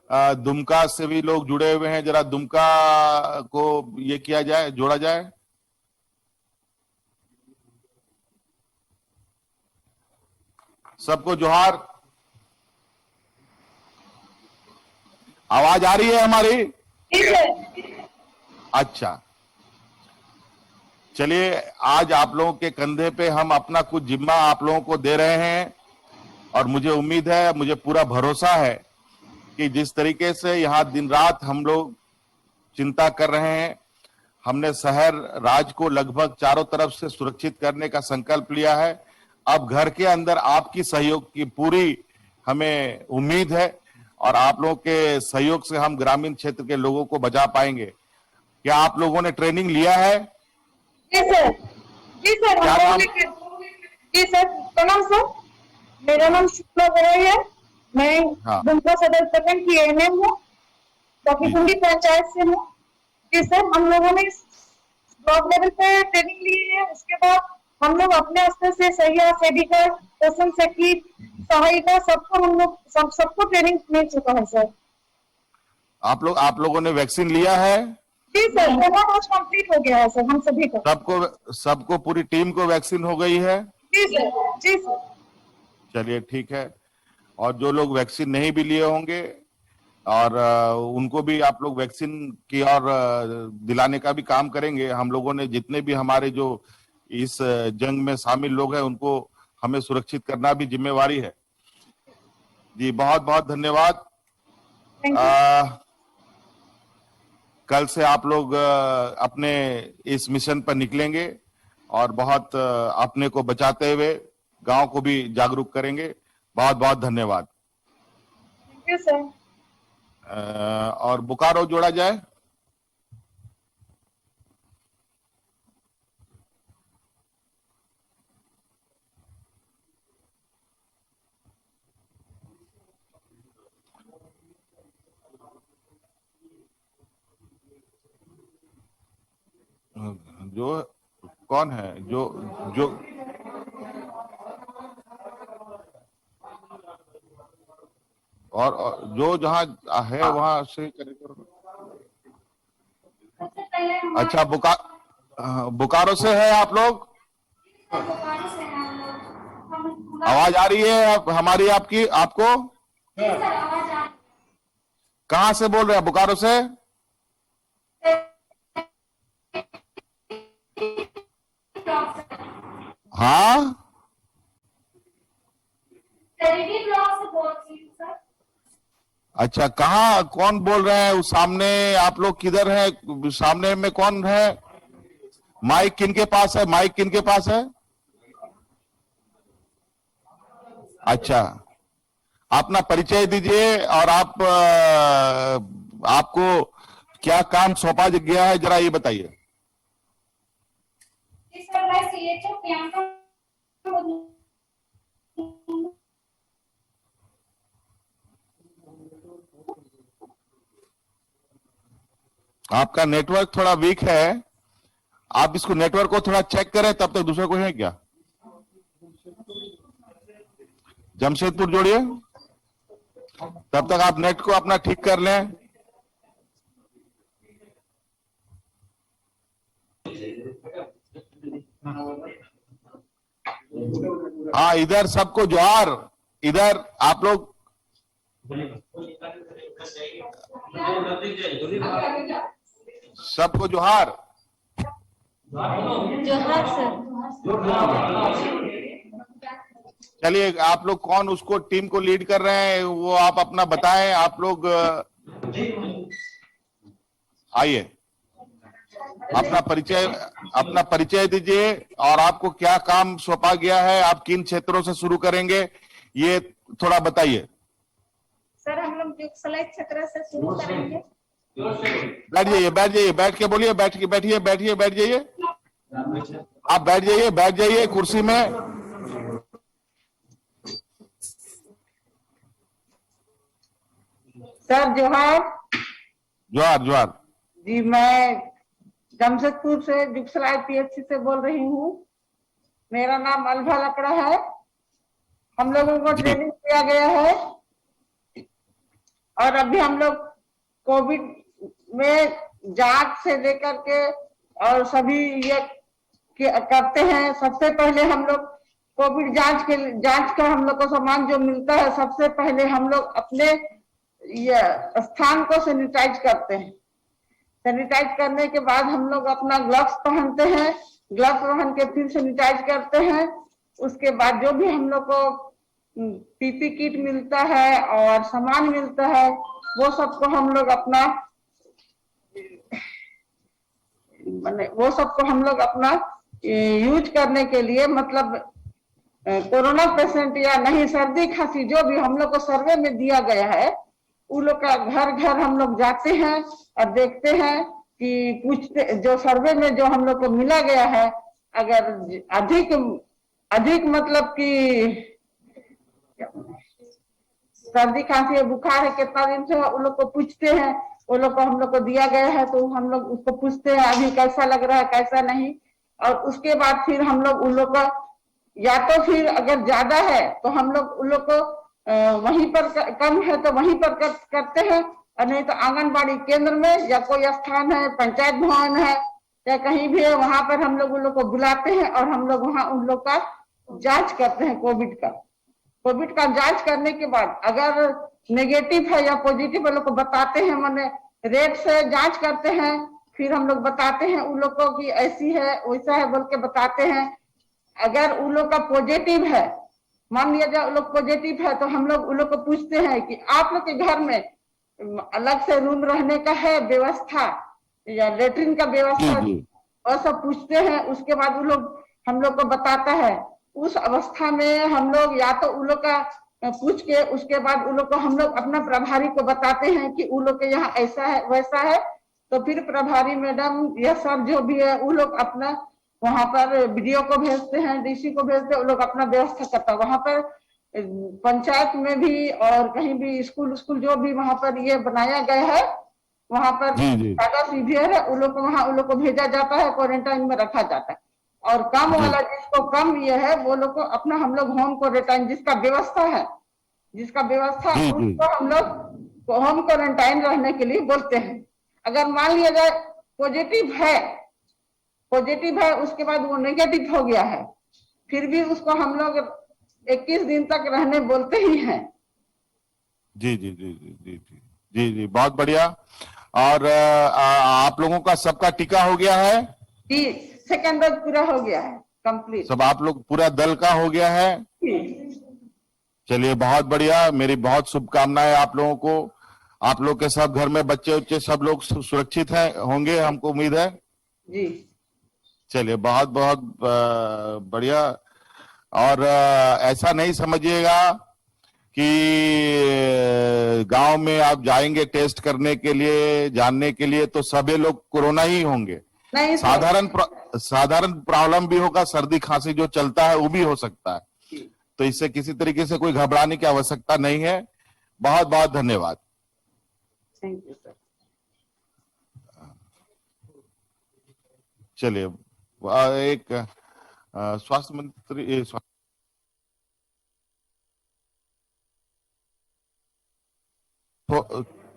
दुमका से भी लोग जुड़े हुए हैं, जरा दुमका को ये किया जाए, जोड़ा जाए। सबको जोहार। आवाज आ रही है हमारी? अच्छा, चलिए, आज आप लोगों के कंधे पे हम अपना कुछ जिम्मा आप लोगों को दे रहे हैं और मुझे उम्मीद है, मुझे पूरा भरोसा है कि जिस तरीके से यहाँ दिन रात हम लोग चिंता कर रहे हैं, हमने शहर राज्य को लगभग चारों तरफ से सुरक्षित करने का संकल्प लिया है। अब घर के अंदर आपकी सहयोग की पूरी हमें उम्मीद है और आप लोगों के सहयोग से हम ग्रामीण क्षेत्र के लोगों को बचा पाएंगे। क्या आप लोगों ने ट्रेनिंग लिया है? जी सर, जी सर, जी सर, प्रणाम सर। मेरा नाम शुक्ला गौरव है। मैं दुमका सदर प्रखंड की एएनएम हूँ, बाकी पंचायत से हूँ। जी सर, हम लोगों ने ब्लॉक लेवल पे ट्रेनिंग ली है। उसके बाद हम लोग अपने स्तर से सहिया, सेविका, पोषण सखी, सहायिका, सबको हम लोग सबको ट्रेनिंग मिल चुका है सर। आप लोगों ने वैक्सीन लिया है? जी सर, डोज कंप्लीट हो गया है सर, हम सभी का। सबको पूरी टीम को वैक्सीन हो गई है? जी सर, जी सर। चलिए, ठीक है। और जो लोग वैक्सीन नहीं भी लिए होंगे और उनको भी आप लोग वैक्सीन की और दिलाने का भी काम करेंगे। हम लोगों ने जितने भी हमारे जो इस जंग में शामिल लोग हैं, उनको हमें सुरक्षित करना भी जिम्मेवारी है। जी, बहुत बहुत धन्यवाद। कल से आप लोग अपने इस मिशन पर निकलेंगे और बहुत अपने को बचाते हुए गांव को भी जागरूक करेंगे। बहुत बहुत धन्यवाद। Thank you sir. और बोकारो जोड़ा जाए। जो कौन है जो जो और जो जहां है वहां से अच्छा, बोकारो से है आप लोग? आवाज आ रही है हमारी, आपकी? आपको कहां से बोल रहे हैं? बोकारो से? हाँ, अच्छा, कहाँ, कौन बोल रहे हैं? उस सामने आप लोग किधर हैं? सामने में कौन है? माइक किनके पास है? माइक किनके पास है? अच्छा, अपना परिचय दीजिए और आपको क्या काम सौंपा गया है, जरा ये बताइए। आपका नेटवर्क थोड़ा वीक है, आप इसको नेटवर्क को थोड़ा चेक करें। तब तक दूसरा कोई है क्या? जमशेदपुर जोड़िए, तब तक आप नेट को अपना ठीक कर लें। हाँ, इधर सबको जोहार। इधर आप लोग सबको जोहार। जोहार सर। चलिए, आप लोग कौन उसको टीम को लीड कर रहे हैं वो आप अपना बताएं। आप लोग आइए, अपना परिचय दीजिए और आपको क्या काम सौंपा गया है, आप किन क्षेत्रों से शुरू करेंगे, ये थोड़ा बताइए। सर हम लोग जुगसलाई क्षेत्र से शुरू करेंगे। बैठ जाइए, बैठ के बोलिए, बैठिए, बैठ जाइए, आप बैठ जाइए कुर्सी में। सर जोहार। जोहार। जी मैं जमशेदपुर से जुगसलाई पीएचसी से बोल रही हूँ। मेरा नाम अलभा लकड़ा है। हम लोगों को ट्रेनिंग दिया गया है और अभी हम लोग कोविड में जांच से लेकर के और सभी ये करते हैं। सबसे पहले हम लोग कोविड जांच का हम लोग को सामान जो मिलता है, सबसे पहले हम लोग अपने ये स्थान को सैनिटाइज करते हैं। सैनिटाइज करने के बाद हम लोग अपना ग्लव्स पहनते हैं, ग्लव्स पहन के फिर सैनिटाइज करते हैं। उसके बाद जो भी हम लोग को पीपी किट मिलता है और सामान मिलता है, वो सबको हम लोग अपना यूज करने के लिए, मतलब कोरोना पेशेंट या नहीं, सर्दी खांसी जो भी हम लोग को सर्वे में दिया गया है, उन लोग का घर घर हम लोग जाते हैं और देखते हैं कि पूछते, जो सर्वे में जो हम लोग को मिला गया है, अगर अधिक मतलब कि सर्दी खांसी बुखार है, कितना दिन से उन लोग को पूछते हैं। वो लोग को हम लोग को दिया गया है तो हम लोग उसको पूछते हैं अभी कैसा लग रहा है, कैसा नहीं। और उसके बाद फिर हम लोग उन लोग का, या तो फिर अगर ज्यादा है तो हम लोग उन लोग को वहीं पर, कम है तो वहीं पर करते हैं, और नहीं तो आंगनबाड़ी केंद्र में या कोई स्थान है, पंचायत भवन है या कहीं भी है, वहां पर हम लोग उन लोग को बुलाते हैं और हम लोग वहां उन लोग का जांच करते हैं। कोविड का जांच करने के बाद अगर नेगेटिव है या पॉजिटिव वो लोग को बताते हैं, माने रेट से जांच करते हैं। फिर हम लोग बताते हैं उन लोग को कि ऐसी है वैसा है बोल के बताते हैं। अगर उन लोग का पॉजिटिव है, मान लिया जाए उन लोग पॉजिटिव है, तो हम लोग उन लोग को पूछते हैं कि आप लोग के घर में अलग से रूम रहने का है व्यवस्था या लेटरिन का व्यवस्था, और सब पूछते हैं। उसके बाद उन लोग हम लोग को बताता है। उस अवस्था में हम लोग या तो उन लोग का पूछ के उसके बाद उन लोग को हम लोग अपना प्रभारी को बताते हैं कि उन लोग के यहाँ ऐसा है वैसा है, तो फिर प्रभारी मैडम यह सब जो भी है उन लोग अपना वहां पर वीडियो को भेजते हैं, डीसी को भेजते हैं, उन लोग अपना व्यवस्था करता है। वहां पर पंचायत में भी और कहीं भी स्कूल जो भी वहां पर ये बनाया गया है, वहां पर ज्यादा सीवियर है उन लोग को वहां उन लोग को भेजा जाता है, क्वारंटाइन में रखा जाता है। और कम वाला जिसको कम ये है वो लोग को अपना हम लोग होम क्वारंटाइन जिसका व्यवस्था उसको हम लोग होम क्वारंटाइन रहने के लिए बोलते हैं। अगर मान लिया जाए पॉजिटिव है उसके बाद वो नेगेटिव हो गया है, फिर भी उसको हम लोग 21 दिन तक रहने बोलते ही हैं। जी, बहुत बढ़िया। और आप लोगों का सबका टीका हो गया है? जी, सेकेंड डोज पूरा हो गया है, कंप्लीट। सब आप लोग पूरा दल का हो गया है? चलिए बहुत बढ़िया, मेरी बहुत शुभकामनाएं आप लोगों को। आप लोग के सब घर में बच्चे उच्चे सब लोग सुरक्षित होंगे, हमको उम्मीद है जी। चलिए बहुत बहुत बढ़िया। और ऐसा नहीं समझिएगा कि गांव में आप जाएंगे टेस्ट करने के लिए, जानने के लिए, तो सभी लोग कोरोना ही होंगे। नहीं, साधारण प्रॉब्लम भी होगा, सर्दी खांसी जो चलता है वो भी हो सकता है, तो इससे किसी तरीके से कोई घबराने की आवश्यकता नहीं है। बहुत बहुत धन्यवाद। Thank you sir. चलिए एक स्वास्थ्य मंत्री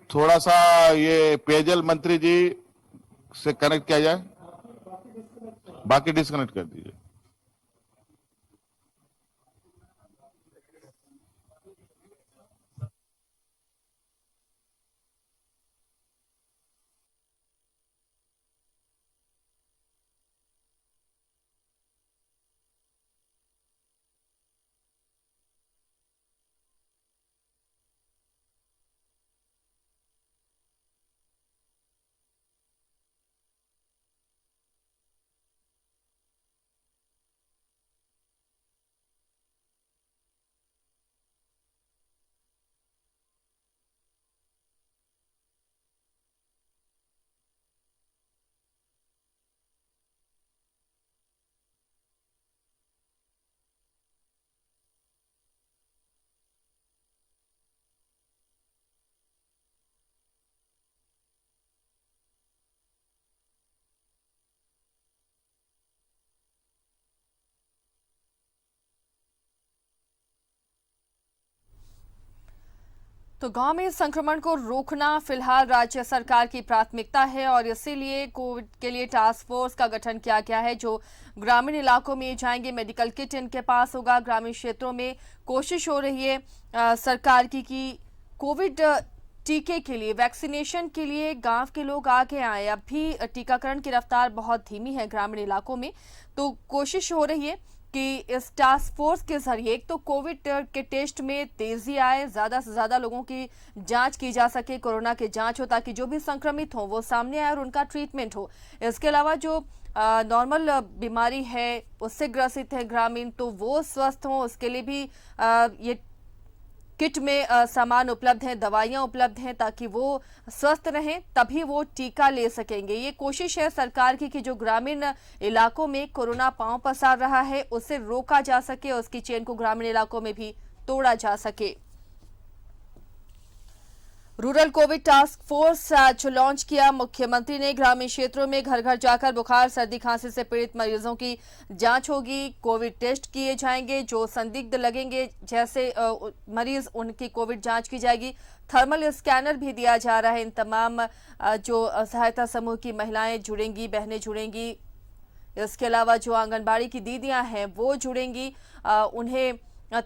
थोड़ा सा ये पेयजल मंत्री जी से कनेक्ट किया जाए, बाकी डिस्कनेक्ट कर दीजिए। तो गांव में संक्रमण को रोकना फिलहाल राज्य सरकार की प्राथमिकता है और इसीलिए कोविड के लिए टास्क फोर्स का गठन किया गया है जो ग्रामीण इलाकों में जाएंगे। मेडिकल किट इनके पास होगा। ग्रामीण क्षेत्रों में कोशिश हो रही है सरकार की कि कोविड टीके के लिए, वैक्सीनेशन के लिए गांव के लोग आगे आए। अब भी टीकाकरण की रफ्तार बहुत धीमी है ग्रामीण इलाकों में, तो कोशिश हो रही है कि इस टास्क फोर्स के जरिए एक तो कोविड के टेस्ट में तेजी आए, ज्यादा से ज्यादा लोगों की जांच की जा सके, कोरोना की जांच हो ताकि जो भी संक्रमित हो वो सामने आए और उनका ट्रीटमेंट हो। इसके अलावा जो नॉर्मल बीमारी है उससे ग्रसित है ग्रामीण, तो वो स्वस्थ हों, उसके लिए भी ये किट में सामान उपलब्ध है, दवाइयां उपलब्ध हैं ताकि वो स्वस्थ रहें, तभी वो टीका ले सकेंगे। ये कोशिश है सरकार की कि जो ग्रामीण इलाकों में कोरोना पांव पसार रहा है उसे रोका जा सके, उसकी चेन को ग्रामीण इलाकों में भी तोड़ा जा सके। रूरल कोविड टास्क फोर्स आज लॉन्च किया। मुख्यमंत्री ने ग्रामीण क्षेत्रों में घर घर जाकर बुखार, सर्दी, खांसी से पीड़ित मरीजों की जांच होगी, कोविड टेस्ट किए जाएंगे, जो संदिग्ध लगेंगे जैसे मरीज उनकी कोविड जांच की जाएगी। थर्मल स्कैनर भी दिया जा रहा है। इन तमाम जो सहायता समूह की महिलाएं जुड़ेंगी, बहनें जुड़ेंगी। इसके अलावा जो आंगनबाड़ी की दीदियां हैं वो जुड़ेंगी, उन्हें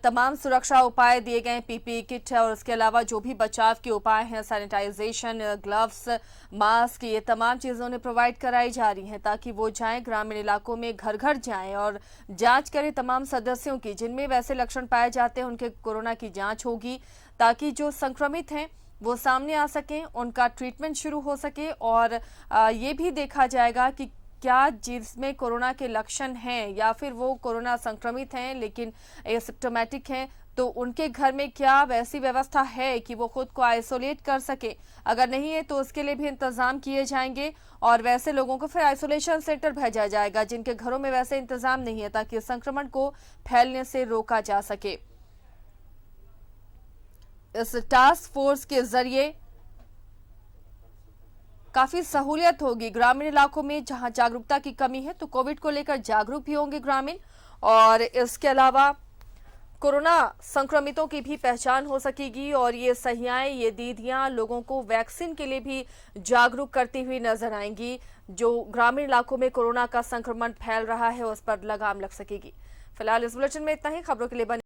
तमाम सुरक्षा उपाय दिए गए, पीपीई किट है और उसके अलावा जो भी बचाव के उपाय हैं, सैनिटाइजेशन, ग्लव्स, मास्क, ये तमाम चीज़ें उन्हें प्रोवाइड कराई जा रही हैं ताकि वो जाएं ग्रामीण इलाकों में, घर घर जाएं और जांच करें तमाम सदस्यों की जिनमें वैसे लक्षण पाए जाते हैं, उनके कोरोना की जांच होगी ताकि जो संक्रमित हैं वो सामने आ सकें, उनका ट्रीटमेंट शुरू हो सके। और ये भी देखा जाएगा कि क्या जिसमें कोरोना के लक्षण हैं या फिर वो कोरोना संक्रमित हैं लेकिन एसिम्प्टोमेटिक हैं, तो उनके घर में क्या वैसी व्यवस्था है कि वो खुद को आइसोलेट कर सके। अगर नहीं है तो उसके लिए भी इंतजाम किए जाएंगे और वैसे लोगों को फिर आइसोलेशन सेंटर भेजा जाएगा जिनके घरों में वैसे इंतजाम नहीं है ताकि संक्रमण को फैलने से रोका जा सके। इस टास्क फोर्स के जरिए काफी सहूलियत होगी ग्रामीण इलाकों में जहां जागरूकता की कमी है, तो कोविड को लेकर जागरूक भी होंगे ग्रामीण। और इसके अलावा कोरोना संक्रमितों की भी पहचान हो सकेगी और ये सहियाएं, ये दीदियां लोगों को वैक्सीन के लिए भी जागरूक करती हुई नजर आएंगी। जो ग्रामीण इलाकों में कोरोना का संक्रमण फैल रहा है उस पर लगाम लग सकेगी। फिलहाल इस बुलेटिन में इतना ही। खबरों के लिए बने